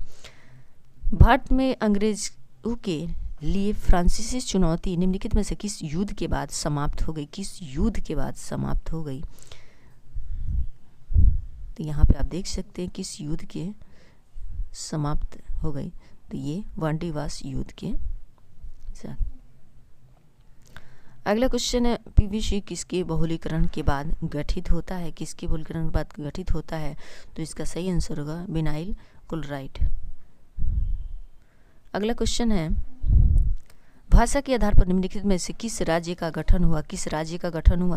भारत में अंग्रेजों के लिए फ्रांसीसी चुनौती निम्नलिखित में से किस युद्ध के बाद समाप्त हो गई? तो यहाँ पे आप देख सकते हैं किस युद्ध के समाप्त हो गई, तो ये वांडीवास युद्ध के साथ। अगला क्वेश्चन है पीवीसी किसके बहुलीकरण के बाद गठित होता है? तो इसका सही आंसर होगा विनाइल क्लोराइड। अगला क्वेश्चन है भाषा के आधार पर निम्नलिखित में से किस राज्य का गठन हुआ?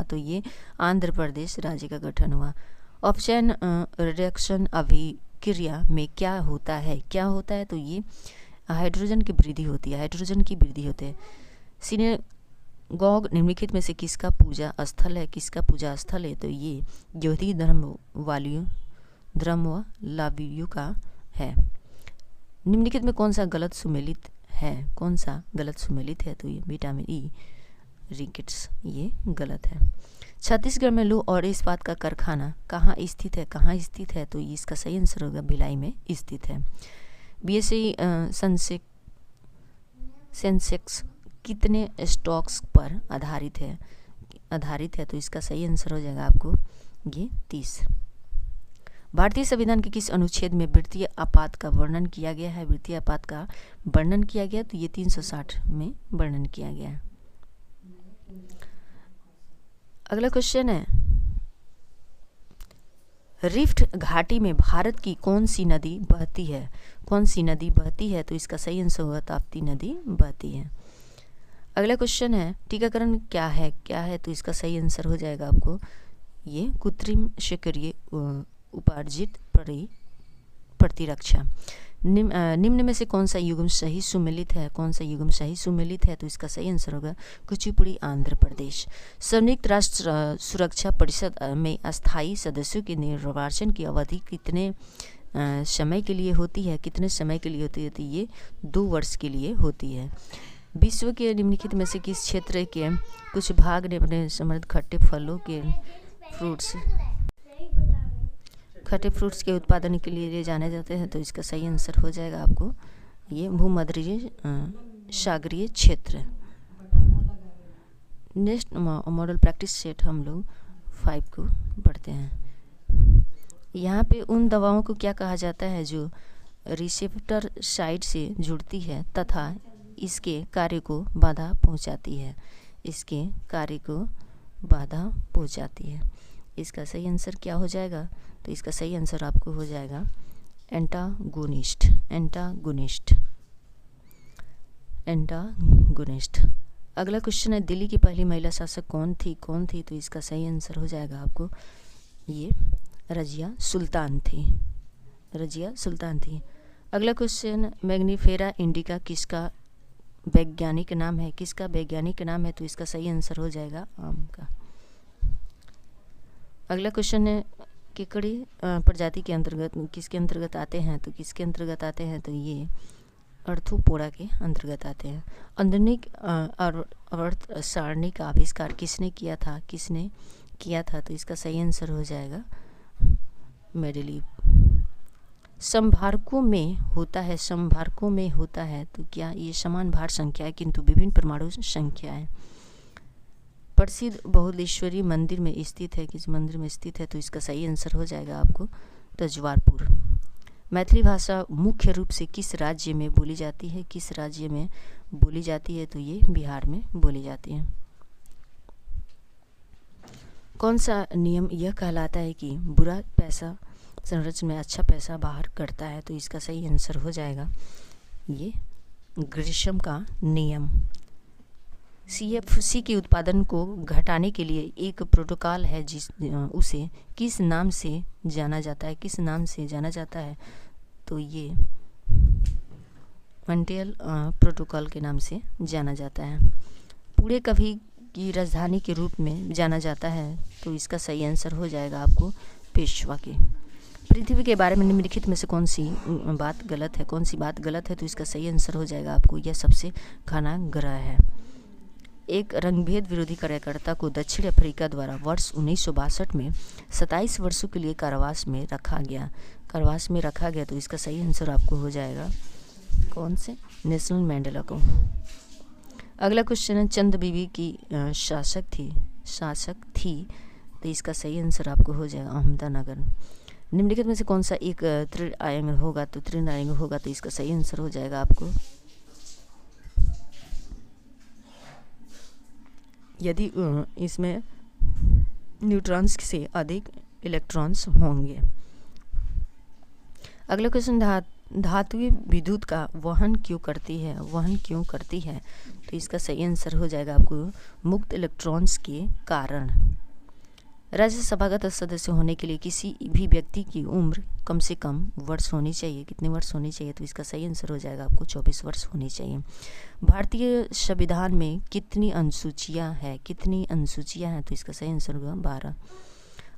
तो ये आंध्र प्रदेश राज्य का गठन हुआ। ऑप्शन रिडक्शन अभिक्रिया में क्या होता है? तो ये हाइड्रोजन की वृद्धि होती है। सिनेगॉग निम्नलिखित में से किसका पूजा स्थल है? तो ये यहूदी धर्मावलंबियों का है। निम्नलिखित में कौन सा गलत सुमेलित है? तो ये विटामिन ई रिकेट्स ये गलत है। छत्तीसगढ़ में लौह और इस्पात का कारखाना कहाँ स्थित है? तो इसका सही आंसर होगा भिलाई में स्थित है। बीएसई सेंसेक्स कितने स्टॉक्स पर आधारित है? तो इसका सही आंसर हो जाएगा आपको ये 30। भारतीय संविधान के किस अनुच्छेद में वित्तीय आपात का वर्णन किया गया है? तो ये 360 में वर्णन किया गया है। अगला क्वेश्चन है रिफ्ट घाटी में भारत की कौन सी नदी बहती है? तो इसका सही आंसर होगा ताप्ती नदी बहती है। अगला क्वेश्चन है टीकाकरण क्या है? तो इसका सही आंसर हो जाएगा आपको ये कृत्रिम सक्रिय उपार्जित प्रतिरक्षा। निम्न में से कौन सा युग्म सही सुमेलित है? तो इसका सही आंसर होगा कुचिपुड़ी आंध्र प्रदेश। संयुक्त राष्ट्र सुरक्षा परिषद में अस्थायी सदस्यों के निर्वाचन की अवधि कितने समय के लिए होती है? तो ये 2 वर्ष के लिए होती है। विश्व के निम्नलिखित में से किस क्षेत्र के कुछ भाग ने अपने समृद्ध खट्टे फलों के खट्टे फ्रूट्स के उत्पादन के लिए जाने जाते हैं, तो इसका सही आंसर हो जाएगा आपको ये भूमध्यरीय सागरीय क्षेत्र। नेक्स्ट मॉडल प्रैक्टिस सेट हम लोग 5 को पढ़ते हैं। यहाँ पे उन दवाओं को क्या कहा जाता है जो रिसेप्टर साइट से जुड़ती है तथा इसके कार्य को बाधा पहुँचाती है, इसके कार्य को बाधा पहुँचाती है। इसका सही आंसर क्या हो जाएगा? तो इसका सही आंसर आपको हो जाएगा एंटागोनिस्ट। Antagonist, antagonist. अगला क्वेश्चन है, दिल्ली की पहली महिला शासक कौन थी? तो इसका सही आंसर हो जाएगा आपको ये रजिया सुल्तान थी। रजिया सुल्तान थी। अगला क्वेश्चन, मैग्नीफेरा इंडिका किसका वैज्ञानिक नाम है? किसका वैज्ञानिक नाम है? तो इसका सही आंसर हो जाएगा आम का। अगला क्वेश्चन है, केकड़ी प्रजाति के अंतर्गत किसके अंतर्गत आते हैं? तो किसके अंतर्गत आते हैं? तो ये अर्थोपोडा के अंतर्गत आते हैं। आधुनिक आवर्त सारणी का आविष्कार किसने किया था? किसने किया था? तो इसका सही आंसर हो जाएगा मेंडेलीव। समभारकों में होता है, समभारकों में होता है तो क्या ये समान भार संख्या है किंतु विभिन्न परमाणु संख्या है। प्रसिद्ध बहुलेश्वरी मंदिर में स्थित है, किस मंदिर में स्थित है? तो इसका सही आंसर हो जाएगा आपको तजवारपुर। मैथिली भाषा मुख्य रूप से किस राज्य में बोली जाती है? किस राज्य में बोली जाती है? तो ये बिहार में बोली जाती है। कौन सा नियम यह कहलाता है कि बुरा पैसा संरचना में अच्छा पैसा बाहर करता है? तो इसका सही आंसर हो जाएगा ये ग्रिशम का नियम। CFC के उत्पादन को घटाने के लिए एक प्रोटोकॉल है जिस उसे किस नाम से जाना जाता है? किस नाम से जाना जाता है? तो ये मंटेल प्रोटोकॉल के नाम से जाना जाता है। पूरे कभी की राजधानी के रूप में जाना जाता है, तो इसका सही आंसर हो जाएगा आपको पेशवा के। पृथ्वी के बारे में निम्नलिखित में से कौन सी बात गलत है? कौन सी बात गलत है? तो इसका सही आंसर हो जाएगा आपको यह सबसे घना ग्रह है। एक रंगभेद विरोधी कार्यकर्ता को दक्षिण अफ्रीका द्वारा वर्ष 1962 में 27 वर्षों के लिए कारावास में रखा गया। तो इसका सही आंसर आपको हो जाएगा कौन से? नेल्सन मंडेला को। अगला क्वेश्चन है, चंद बीबी की शासक थी। तो इसका सही आंसर आपको हो जाएगा अहमदनगर। निम्नलिखित में से कौन सा एक त्रिआंगल होगा? तो त्रिआंगल होगा, तो इसका सही आंसर हो जाएगा आपको यदि इसमें न्यूट्रॉन्स से अधिक इलेक्ट्रॉन्स होंगे। अगला क्वेश्चन, धातुएं विद्युत का वहन क्यों करती है? तो इसका सही आंसर हो जाएगा आपको मुक्त इलेक्ट्रॉन्स के कारण। राज्यसभागत सदस्य होने के लिए किसी भी व्यक्ति की उम्र कम से कम वर्ष होनी चाहिए। कितने वर्ष होनी चाहिए? तो इसका सही आंसर हो जाएगा आपको 24 वर्ष होनी चाहिए। भारतीय संविधान में कितनी अनुसूचियां हैं? तो इसका सही आंसर होगा 12।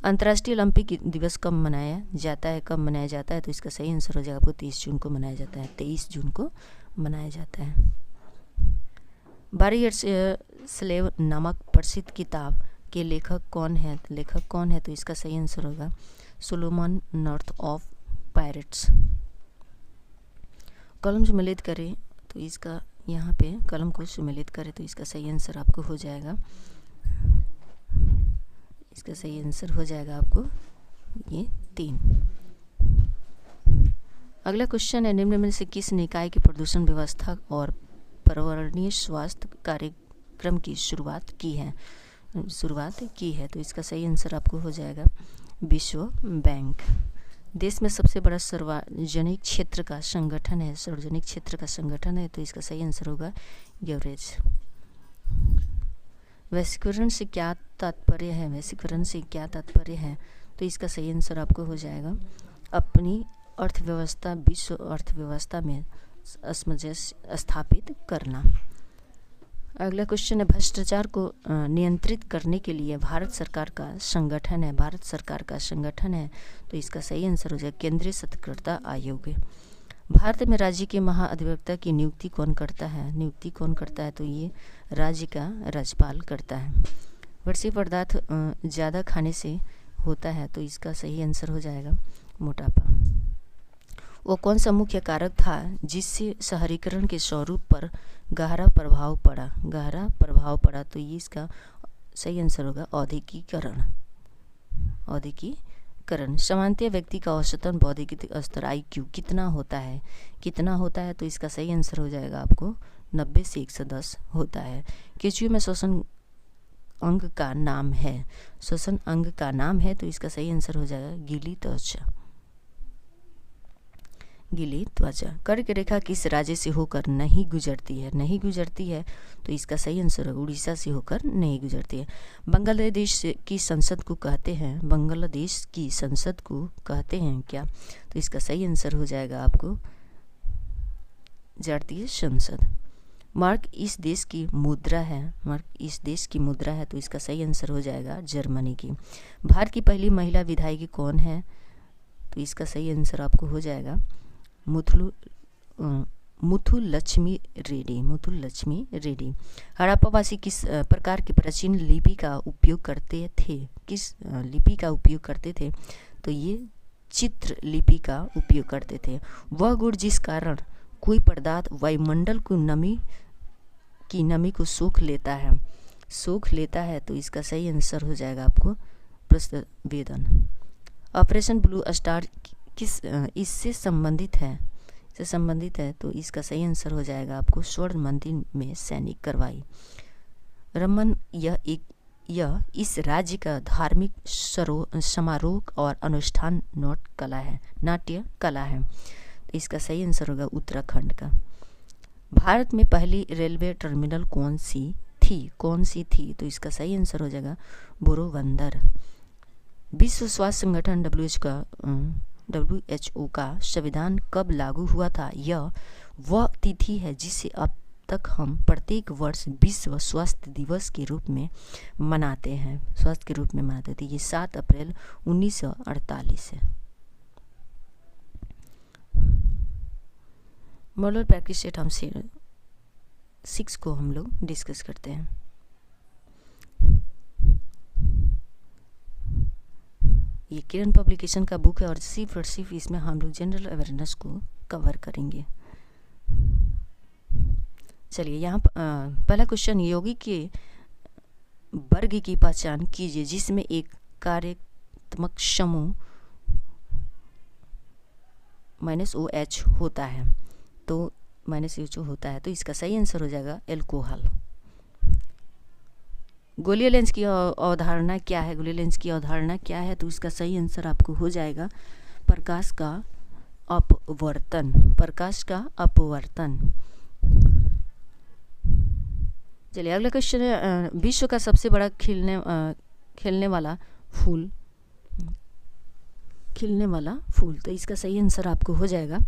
अंतर्राष्ट्रीय ओलंपिक दिवस कब मनाया जाता है? तो इसका सही आंसर हो जाएगा आपको 23 जून को मनाया जाता है। 23 जून को मनाया जाता है। 12 इयर्स स्लेव नामक प्रसिद्ध किताब के लेखक कौन है? तो इसका सही आंसर होगा सोलोमन नॉर्थ ऑफ पायरेट्स। कलम सम्मिलित करें तो इसका यहाँ पे कलम को सम्मिलित करें तो इसका सही आंसर आपको हो जाएगा आपको ये 3। अगला क्वेश्चन है, निम्न में से किस निकाय की प्रदूषण व्यवस्था और पर्यावरणीय स्वास्थ्य कार्यक्रम की शुरुआत की है? तो इसका सही आंसर आपको हो जाएगा विश्व बैंक। देश में सबसे बड़ा सार्वजनिक क्षेत्र का संगठन है, तो इसका सही आंसर होगा एवरेज। वैश्वीकरण से क्या तात्पर्य है? तो इसका सही आंसर आपको हो जाएगा अपनी अर्थव्यवस्था विश्व अर्थव्यवस्था में सामंजस्य स्थापित करना। अगला क्वेश्चन है, भ्रष्टाचार को नियंत्रित करने के लिए भारत सरकार का संगठन है, तो इसका सही आंसर हो जाएगा केंद्रीय सतर्कता आयोग। भारत में राज्य के महाधिवक्ता की नियुक्ति कौन करता है? तो ये राज्य का राज्यपाल करता है। वर्षीय पदार्थ ज़्यादा खाने से होता है तो इसका सही आंसर हो जाएगा मोटापा। वो कौन सा मुख्य कारक था जिससे शहरीकरण के स्वरूप पर गहरा प्रभाव पड़ा? तो ये इसका सही आंसर होगा औद्योगिकीकरण। सामान्यतः व्यक्ति का औसतन बौद्धिक स्तर IQ कितना होता है? तो इसका सही आंसर हो जाएगा आपको 90 से 110 होता है। केचुए में श्वसन अंग का नाम है तो इसका सही आंसर हो जाएगा गीली त्वचा। कर्क रेखा किस राज्य से होकर नहीं गुजरती है? तो इसका सही आंसर है उड़ीसा से होकर नहीं गुजरती है। बांग्लादेश की संसद को कहते हैं क्या? तो इसका सही आंसर हो जाएगा आपको जातीय संसद। मार्क इस देश की मुद्रा है तो इसका सही आंसर हो जाएगा जर्मनी की। भारत की पहली महिला विधायक कौन है? तो इसका सही आंसर आपको हो जाएगा मुथुलक्ष्मी रेड्डी। हड़प्पावासी किस प्रकार की प्राचीन लिपि का उपयोग करते थे? तो ये चित्र लिपि का उपयोग करते थे। वह गुण जिस कारण कोई पदार्थ वायुमंडल की नमी को सोख लेता है तो इसका सही आंसर हो जाएगा आपको प्रस्वेदन। ऑपरेशन ब्लू स्टार इससे संबंधित है तो इसका सही आंसर हो जाएगा आपको स्वर्ण मंदिर में सैनिक कार्रवाई। रमन यह इस राज्य का धार्मिक समारोह और अनुष्ठान नाट्य कला है। तो इसका सही आंसर होगा उत्तराखंड का। भारत में पहली रेलवे टर्मिनल कौन सी थी? तो इसका सही आंसर हो जाएगा बोरोबंदर। विश्व स्वास्थ्य संगठन WHO का संविधान कब लागू हुआ था? यह वह तिथि है जिसे अब तक हम प्रत्येक वर्ष विश्व स्वास्थ्य दिवस के रूप में मनाते थे। ये 7 अप्रैल 1948 है। मॉडल प्रैक्टिस सेट हम 6 को हम लोग डिस्कस करते हैं। ये किरण पब्लिकेशन का बुक है और सिर्फ इसमें हम लोग जनरल अवेयरनेस को कवर करेंगे। चलिए यहाँ पहला क्वेश्चन, योगी के वर्ग की पहचान कीजिए जिसमें एक कार्यात्मक समूह -OH होता है। तो -OH होता है तो इसका सही आंसर हो जाएगा एल्कोहल। गोलीय लेंस की अवधारणा क्या है? तो इसका सही आंसर आपको हो जाएगा प्रकाश का अपवर्तन। चलिए अगला क्वेश्चन है, विश्व का सबसे बड़ा खिलने वाला फूल। तो इसका सही आंसर आपको हो जाएगा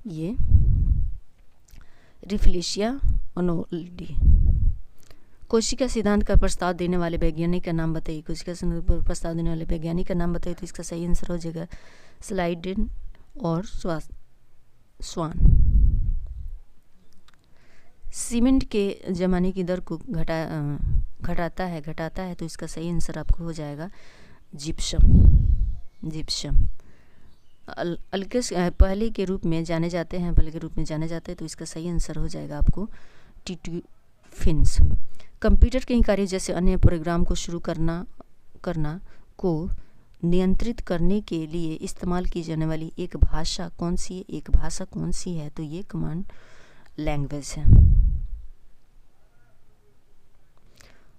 ये रिफ्लेशिया ओनोल्डी। कोशिका सिद्धांत का प्रस्ताव देने वाले वैज्ञानिक का नाम बताइए। तो इसका सही आंसर हो जाएगा स्लाइडेन और स्वान। सीमेंट के जमाने की दर को घटाता है तो इसका सही आंसर आपको हो जाएगा जिप्सम। अल्केस पहले के रूप में जाने जाते हैं तो इसका सही आंसर हो जाएगा आपको टिट्यूफिन्स। कंप्यूटर के कार्य जैसे अन्य प्रोग्राम को शुरू करना को नियंत्रित करने के लिए इस्तेमाल की जाने वाली एक भाषा कौन सी है? तो ये कमांड लैंग्वेज है।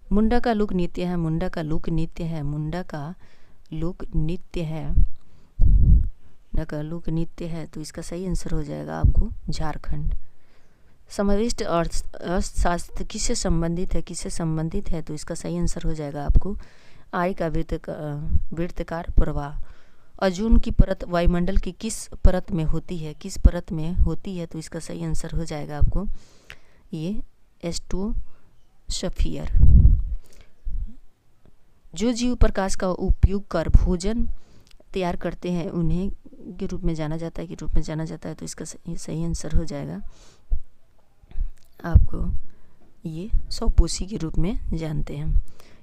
मुंडा का लोक नृत्य है तो इसका सही आंसर हो जाएगा आपको झारखंड। समाविष्ट अर्थशास्त्र किससे संबंधित है? तो इसका सही आंसर हो जाएगा आपको आय का वृत्ताकार प्रवाह। ओजोन की परत वायुमंडल की किस परत में होती है? तो इसका सही आंसर हो जाएगा आपको ये एस्टोस्फीयर। जो जीव प्रकाश का उपयोग कर भोजन तैयार करते हैं उन्हें के रूप में जाना जाता है तो इसका सही आंसर हो जाएगा आपको ये सौपोषी के रूप में जानते हैं।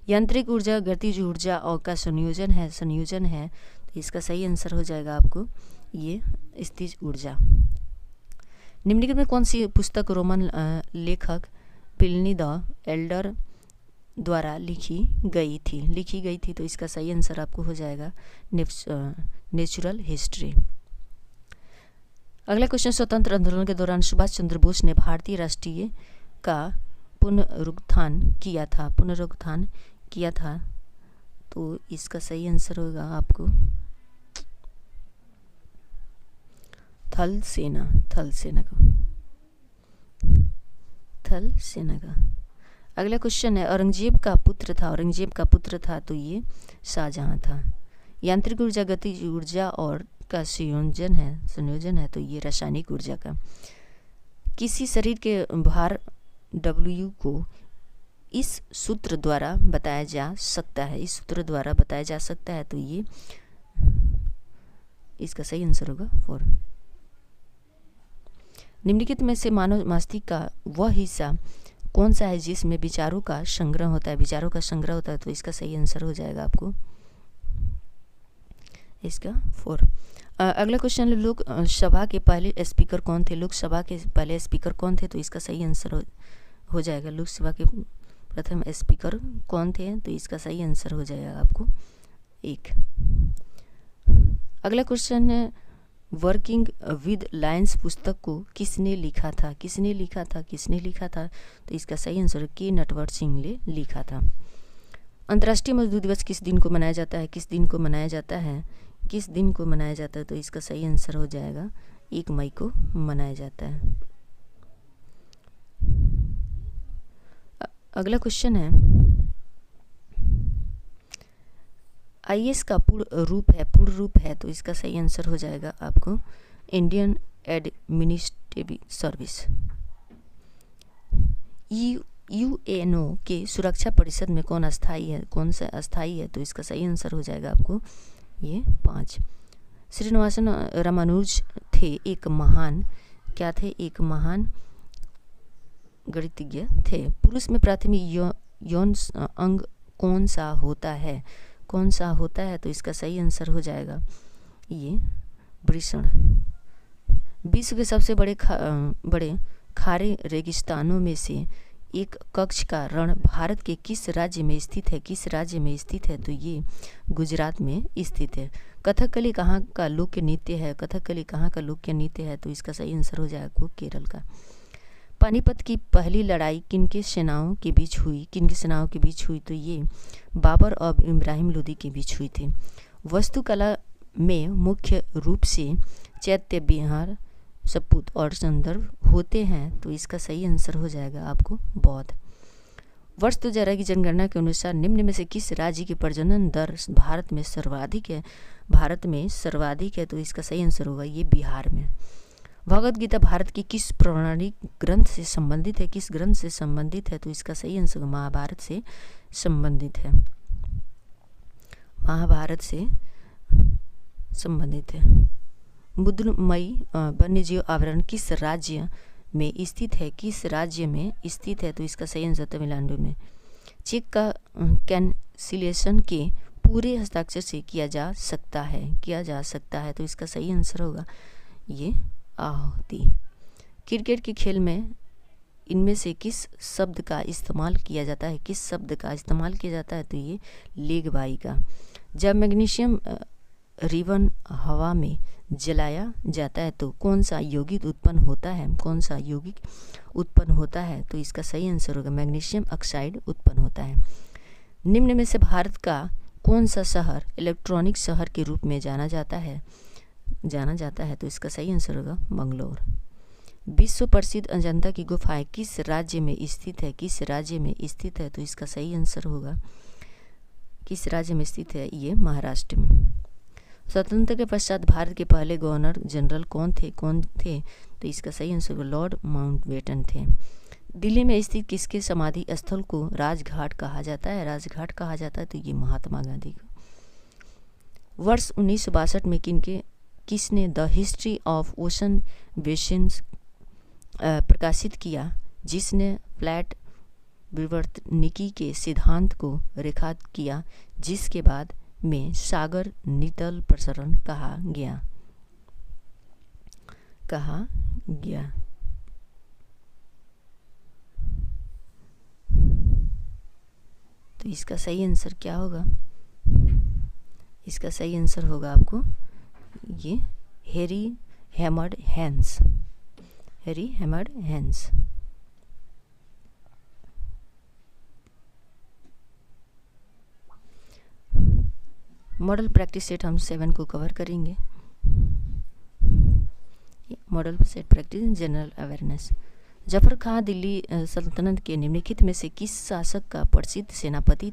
यांत्रिक ऊर्जा गतिज ऊर्जा और का संयोजन है, तो इसका सही आंसर हो जाएगा आपको ये स्थिज ऊर्जा। निम्नलिखित में कौन सी पुस्तक रोमन लेखक प्लिनी द एल्डर द्वारा लिखी गई थी, तो इसका सही आंसर आपको हो जाएगा नेचुरल हिस्ट्री। अगला क्वेश्चन, स्वतंत्र आंदोलन के दौरान सुभाष चंद्र बोस ने भारतीय राष्ट्रीय का पुनरुत्थान किया था, तो इसका सही आंसर होगा आपको थल सेना का। अगला क्वेश्चन है, औरंगजेब का पुत्र था, तो ये शाहजहां था। यांत्रिक ऊर्जा गतिज ऊर्जा और का संयोजन है, तो ये रासायनिक ऊर्जा का। किसी शरीर के भार W को इस सूत्र द्वारा बताया जा सकता है, तो ये इसका सही आंसर होगा 4। निम्नलिखित में से मानव मस्तिष्क का वह हिस्सा कौन सा है जिसमें विचारों का संग्रह होता है, तो इसका सही आंसर हो जाएगा आपको इसका 4। अगला क्वेश्चन, लोकसभा के पहले स्पीकर कौन थे, तो इसका सही आंसर हो जाएगा लोकसभा के प्रथम स्पीकर कौन थे, तो इसका सही आंसर हो जाएगा आपको 1। अगला क्वेश्चन है, वर्किंग विद लायंस पुस्तक को किसने लिखा था, तो इसका सही आंसर के नटवर सिंह ने लिखा था। अंतर्राष्ट्रीय मजदूर दिवस किस दिन को मनाया जाता है, तो इसका सही आंसर हो जाएगा 1 मई को मनाया जाता है। अगला क्वेश्चन है, IAS का पूर्ण रूप है, तो इसका सही आंसर हो जाएगा आपको इंडियन एडमिनिस्ट्रेटिव सर्विस। UNO के सुरक्षा परिषद में कौन सा अस्थायी है, तो इसका सही आंसर हो जाएगा आपको ये 5। श्रीनिवासन रामानुज थे एक महान गणितज्ञ थे। पुरुष में प्राथमिक यौन अंग कौन सा होता है, तो इसका सही आंसर हो जाएगा ये वृषण। विश्व के सबसे बड़े खारे रेगिस्तानों में से एक कच्छ का रण भारत के किस राज्य में स्थित है, तो ये गुजरात में स्थित है। कथकली कहाँ का लोक नृत्य है, तो इसका सही आंसर हो जाएगा केरल का। पानीपत की पहली लड़ाई किनके सेनाओं के बीच हुई, तो ये बाबर और इब्राहिम लोदी के बीच हुई थी। वास्तुकला में मुख्य रूप से चैत्य विहार सपूत और संदर्भ होते हैं, तो इसका सही आंसर हो जाएगा आपको बौद्ध। वर्ष 2011 की जनगणना के अनुसार निम्न में से किस राज्य की प्रजनन दर भारत में सर्वाधिक है, तो इसका सही आंसर होगा ये बिहार में। भगवद गीता भारत की किस पौराणिक ग्रंथ से संबंधित है, तो इसका सही आंसर महाभारत से संबंधित है। बुद्धमयी वन्यजीव अभयारण्य किस राज्य में स्थित है, तो इसका सही आंसर तमिलनाडु में। चेक का कैंसिलेशन के पूरे हस्ताक्षर से किया जा सकता है, तो इसका सही आंसर होगा ये आहुति। क्रिकेट के खेल में इनमें से किस शब्द का इस्तेमाल किया जाता है, तो ये लेग बाई का। जब मैग्नीशियम रिबन हवा में जलाया जाता है तो कौन सा यौगिक उत्पन्न होता है, तो इसका सही आंसर होगा मैग्नीशियम ऑक्साइड उत्पन्न होता है। निम्न में से भारत का कौन सा शहर इलेक्ट्रॉनिक शहर के रूप में जाना जाता है, तो इसका सही आंसर होगा मंगलोर। विश्व प्रसिद्ध अजंता की गुफाएं किस राज्य में स्थित है, तो इसका सही आंसर होगा किस राज्य में स्थित है, ये महाराष्ट्र में। स्वतंत्रता के पश्चात भारत के पहले गवर्नर जनरल कौन थे, तो इसका सही आंसर लॉर्ड माउंटबेटन थे। दिल्ली में स्थित किसके समाधि स्थल को राजघाट कहा जाता है, तो ये महात्मा गांधी को। वर्ष 1962 में किसने the history of ocean basins प्रकाशित किया, जिसने फ्लैट विवर्तनिकी के सिद्धांत को रेखांकित किया, जिसके बाद में सागर नितल प्रसरण कहा गया। तो इसका सही आंसर क्या होगा? इसका सही आंसर होगा आपको ये हैरी हैमर्ड हैंस। मॉडल प्रैक्टिस सेट हम 7 को कवर करेंगे। Model set practice general awareness. Zafar Khan Delhi सल्तनत के निम्नलिखित में से किस शासक का प्रसिद्ध सेनापति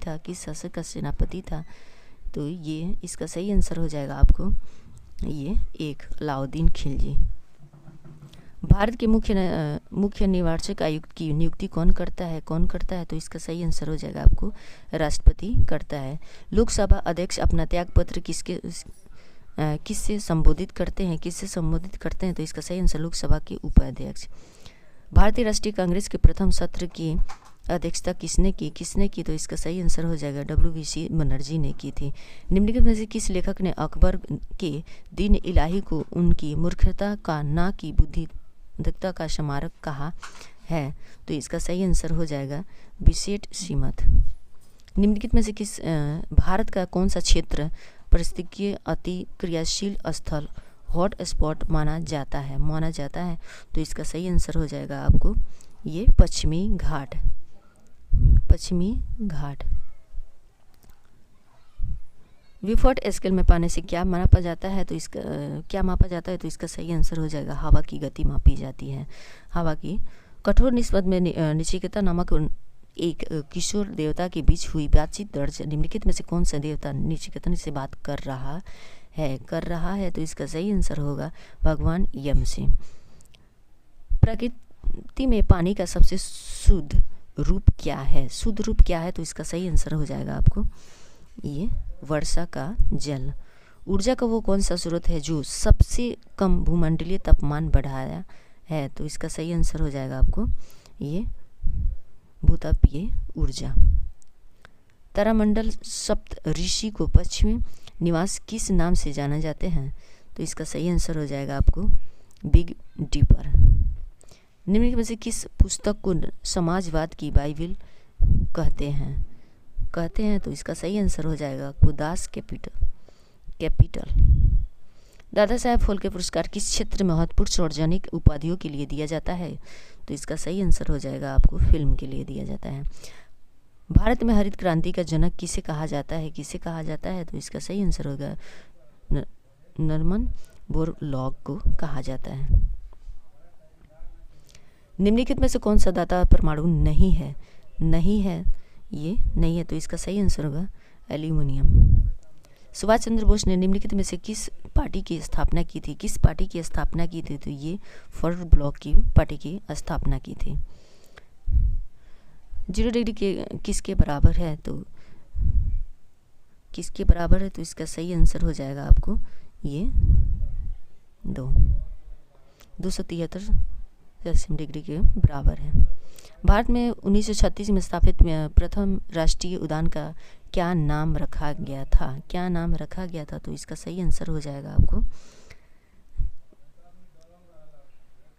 था? तो ये इसका सही आंसर हो जाएगा आपको ये 1 अलाउद्दीन खिलजी। भारत के मुख्य निर्वाचक आयुक्त की नियुक्ति कौन करता है? तो इसका सही आंसर हो जाएगा आपको राष्ट्रपति करता है। लोकसभा अध्यक्ष अपना त्यागपत्र किससे संबोधित करते हैं? तो इसका सही आंसर लोकसभा के उपाध्यक्ष। भारतीय राष्ट्रीय कांग्रेस के प्रथम सत्र की अध्यक्षता किसने की? तो इसका सही आंसर हो जाएगा WBC बनर्जी ने की थी। निम्नलिखित में से किस लेखक ने अकबर के दीन इलाही को उनकी मूर्खता का ना की बुद्धिमत्ता का स्मारक कहा है? तो इसका सही आंसर हो जाएगा बिसेट श्रीमत। निम्नलिखित में से किस भारत का कौन सा क्षेत्र पारिस्थितिकीय अति क्रियाशील स्थल हॉट स्पॉट माना जाता है? तो इसका सही आंसर हो जाएगा आपको ये पश्चिमी घाट। विफर्ट स्केल में पाने से क्या मापा जाता है? तो इसका सही आंसर हो जाएगा हवा की गति मापी जाती है। हवा की कठोर निस्बत में नचिकेता नामक एक किशोर देवता के बीच हुई बातचीत दर्ज। निम्नलिखित में से कौन सा देवता नचिकेता से बात कर रहा है? तो इसका सही आंसर होगा भगवान यम से। प्रकृति में पानी का सबसे शुद्ध रूप क्या है? तो इसका सही आंसर हो जाएगा आपको ये वर्षा का जल। ऊर्जा का वो कौन सा स्रोत है जो सबसे कम भूमंडलीय तापमान बढ़ाया है? तो इसका सही आंसर हो जाएगा आपको ये भूतापीय ऊर्जा। तारामंडल सप्त ऋषि को पश्चिमी निवास किस नाम से जाना जाते हैं? तो इसका सही आंसर हो जाएगा आपको बिग डीपर। निम्नलिखित में से किस पुस्तक को समाजवाद की बाइबिल कहते हैं? तो इसका सही आंसर हो जाएगा दास कैपिटल। दादा साहेब फाल्के पुरस्कार किस क्षेत्र में महत्वपूर्ण सार्वजनिक उपाधियों के लिए दिया जाता है? तो इसका सही आंसर हो जाएगा आपको फिल्म के लिए दिया जाता है। भारत में हरित क्रांति का जनक किसे कहा जाता है? तो इसका सही आंसर होगा नॉर्मन बोरलॉग को कहा जाता है। निम्नलिखित में से कौन सा धातु परमाणु नहीं है? तो इसका सही आंसर होगा एल्यूमिनियम। सुभाष चंद्र बोस ने निम्नलिखित में से किस पार्टी की स्थापना की थी? तो ये फॉरवर्ड ब्लॉक की पार्टी की स्थापना की थी। 0 डिग्री के किसके बराबर है? तो इसका सही आंसर हो जाएगा आपको ये 273 डिग्री के बराबर है। भारत में 1936 में स्थापित प्रथम राष्ट्रीय उद्यान का क्या नाम रखा गया था? तो इसका सही आंसर हो जाएगा आपको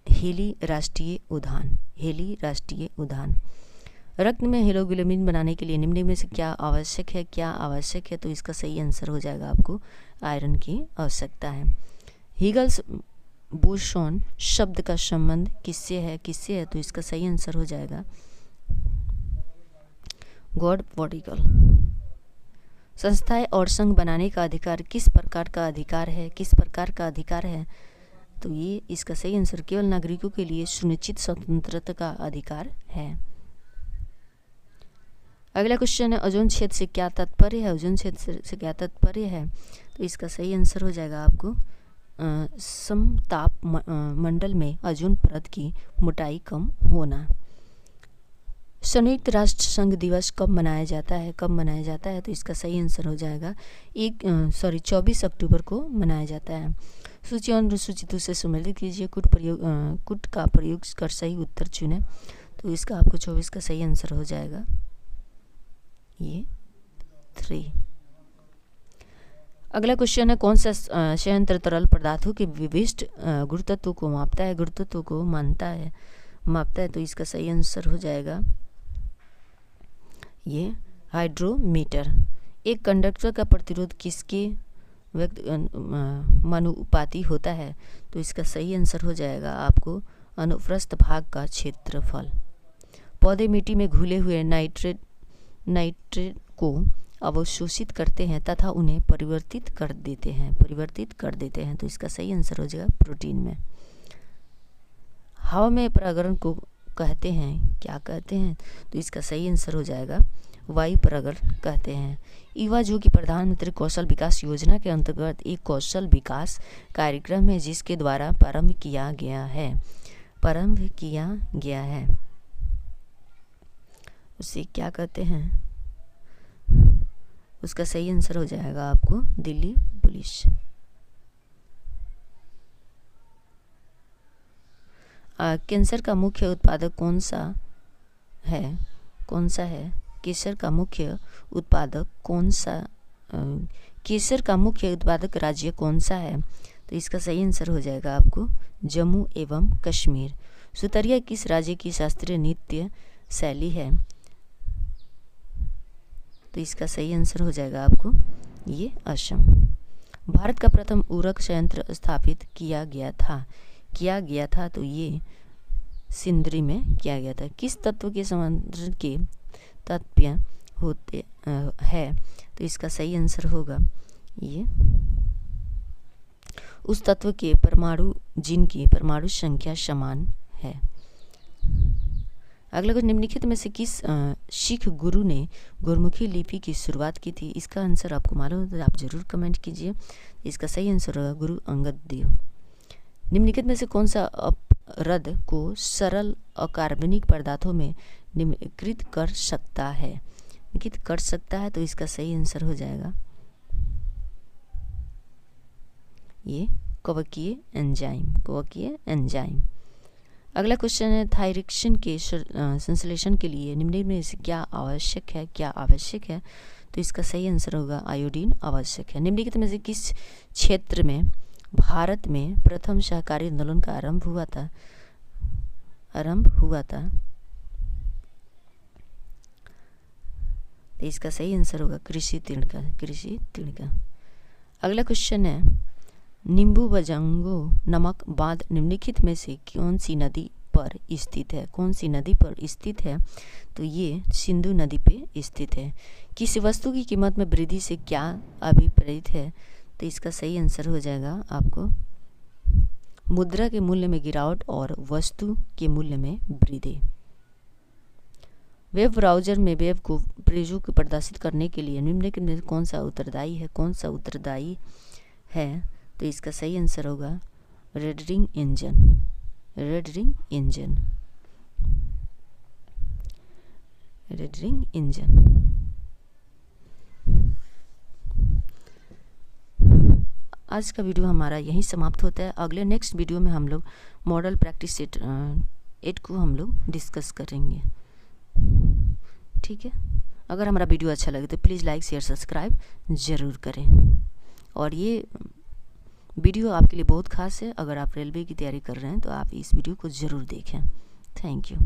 हेली राष्ट्रीय उद्यान। रक्त में हीमोग्लोबिन बनाने के लिए निम्न में से क्या आवश्यक है? तो इसका सही आंसर हो जाएगा आपको आयरन की आवश्यकता है। हिगल्स बोसॉन शब्द का संबंध किससे है? तो इसका सही आंसर हो जाएगा गॉड पार्टिकल। संस्थाएं और संघ बनाने का अधिकार किस प्रकार का अधिकार है? तो ये इसका सही आंसर केवल नागरिकों के लिए सुनिश्चित स्वतंत्रता का अधिकार है। अगला क्वेश्चन है ओजोन क्षेत्र से क्या तात्पर्य है? तो इसका सही आंसर हो जाएगा आपको समताप मंडल में ओजोन परत की मोटाई कम होना। संयुक्त राष्ट्र संघ दिवस कब मनाया जाता है? तो इसका सही आंसर हो जाएगा 24 अक्टूबर को मनाया जाता है। सूची और अनुसूची से सम्मिलित कीजिए, कुट का प्रयोग कर सही उत्तर चुनें। तो इसका आपको 24 का सही आंसर हो जाएगा ये 3। अगला क्वेश्चन है, कौन सा संयंत्र तरल पदार्थों के विशिष्ट गुरुत्व को मापता है, गुरुत्व को मापता है। तो इसका सही आंसर हो जाएगा ये हाइड्रोमीटर। एक कंडक्टर का प्रतिरोध किसके मानुपाती होता है, तो इसका सही आंसर हो जाएगा आपको अनुप्रस्थ भाग का क्षेत्रफल। पौधे मिट्टी में घुले हुए नाइट्रेट को अवशोषित करते हैं तथा उन्हें परिवर्तित कर देते हैं। तो इसका सही आंसर हो जाएगा प्रोटीन में। हवा में परागण को कहते हैं, क्या कहते हैं, तो इसका सही आंसर हो जाएगा वायु परागण कहते हैं। युवा जो कि प्रधानमंत्री कौशल विकास योजना के अंतर्गत एक कौशल विकास कार्यक्रम है जिसके द्वारा प्रारंभ किया गया है, उसे क्या कहते हैं, उसका सही आंसर हो जाएगा आपको दिल्ली पुलिस। कैंसर का मुख्य उत्पादक कौन सा है? केसर का मुख्य उत्पादक राज्य कौन सा है? तो इसका सही आंसर हो जाएगा आपको जम्मू एवं कश्मीर। सुतरिया किस राज्य की शास्त्रीय नृत्य शैली है? तो इसका सही आंसर हो जाएगा आपको ये असम। भारत का प्रथम उर्वरक संयंत्र स्थापित किया गया था तो ये सिंदरी में किया गया था। किस तत्व के समांतर के तत्व होते हैं? तो इसका सही आंसर होगा ये उस तत्व के परमाणु जिनकी परमाणु संख्या समान है। अगला कुछ, निम्नलिखित में से किस सिख गुरु ने गुरमुखी लिपि की शुरुआत की थी? इसका आंसर आपको मालूम है तो आप जरूर कमेंट कीजिए। इसका सही आंसर होगा गुरु अंगद देव। निम्नलिखित में से कौन सा अपरद को सरल अकार्बनिक पदार्थों में निम्नीकृत कर सकता है? तो इसका सही आंसर हो जाएगा ये कवकीय एंजाइम। अगला क्वेश्चन है, थायरॉक्सिन के संश्लेषण के लिए निम्न में से क्या आवश्यक है? तो इसका सही आंसर होगा आयोडीन आवश्यक है। निम्नलिखित में से किस क्षेत्र में भारत में प्रथम सहकारी आंदोलन का आरंभ हुआ था? तो इसका सही आंसर होगा कृषि तिणका। अगला क्वेश्चन है, नींबू बजांगो नमक बांध निम्नलिखित में से कौन सी नदी पर स्थित है? तो ये सिंधु नदी पे स्थित है। किसी वस्तु की कीमत में वृद्धि से क्या अभिप्रेत है? तो इसका सही आंसर हो जाएगा आपको मुद्रा के मूल्य में गिरावट और वस्तु के मूल्य में वृद्धि। वेब ब्राउज़र में वेब को पेजों को प्रदर्शित करने के लिए निम्नलिखित में कौन सा उत्तरदायी है? तो इसका सही आंसर होगा रेडरिंग इंजन। आज का वीडियो हमारा यहीं समाप्त होता है। अगले नेक्स्ट वीडियो में हम लोग मॉडल प्रैक्टिस सेट 8 को हम लोग डिस्कस करेंगे। ठीक है, अगर हमारा वीडियो अच्छा लगे तो प्लीज़ लाइक शेयर सब्सक्राइब ज़रूर करें। और ये वीडियो आपके लिए बहुत खास है। अगर आप रेलवे की तैयारी कर रहे हैं तो आप इस वीडियो को ज़रूर देखें। Thank you.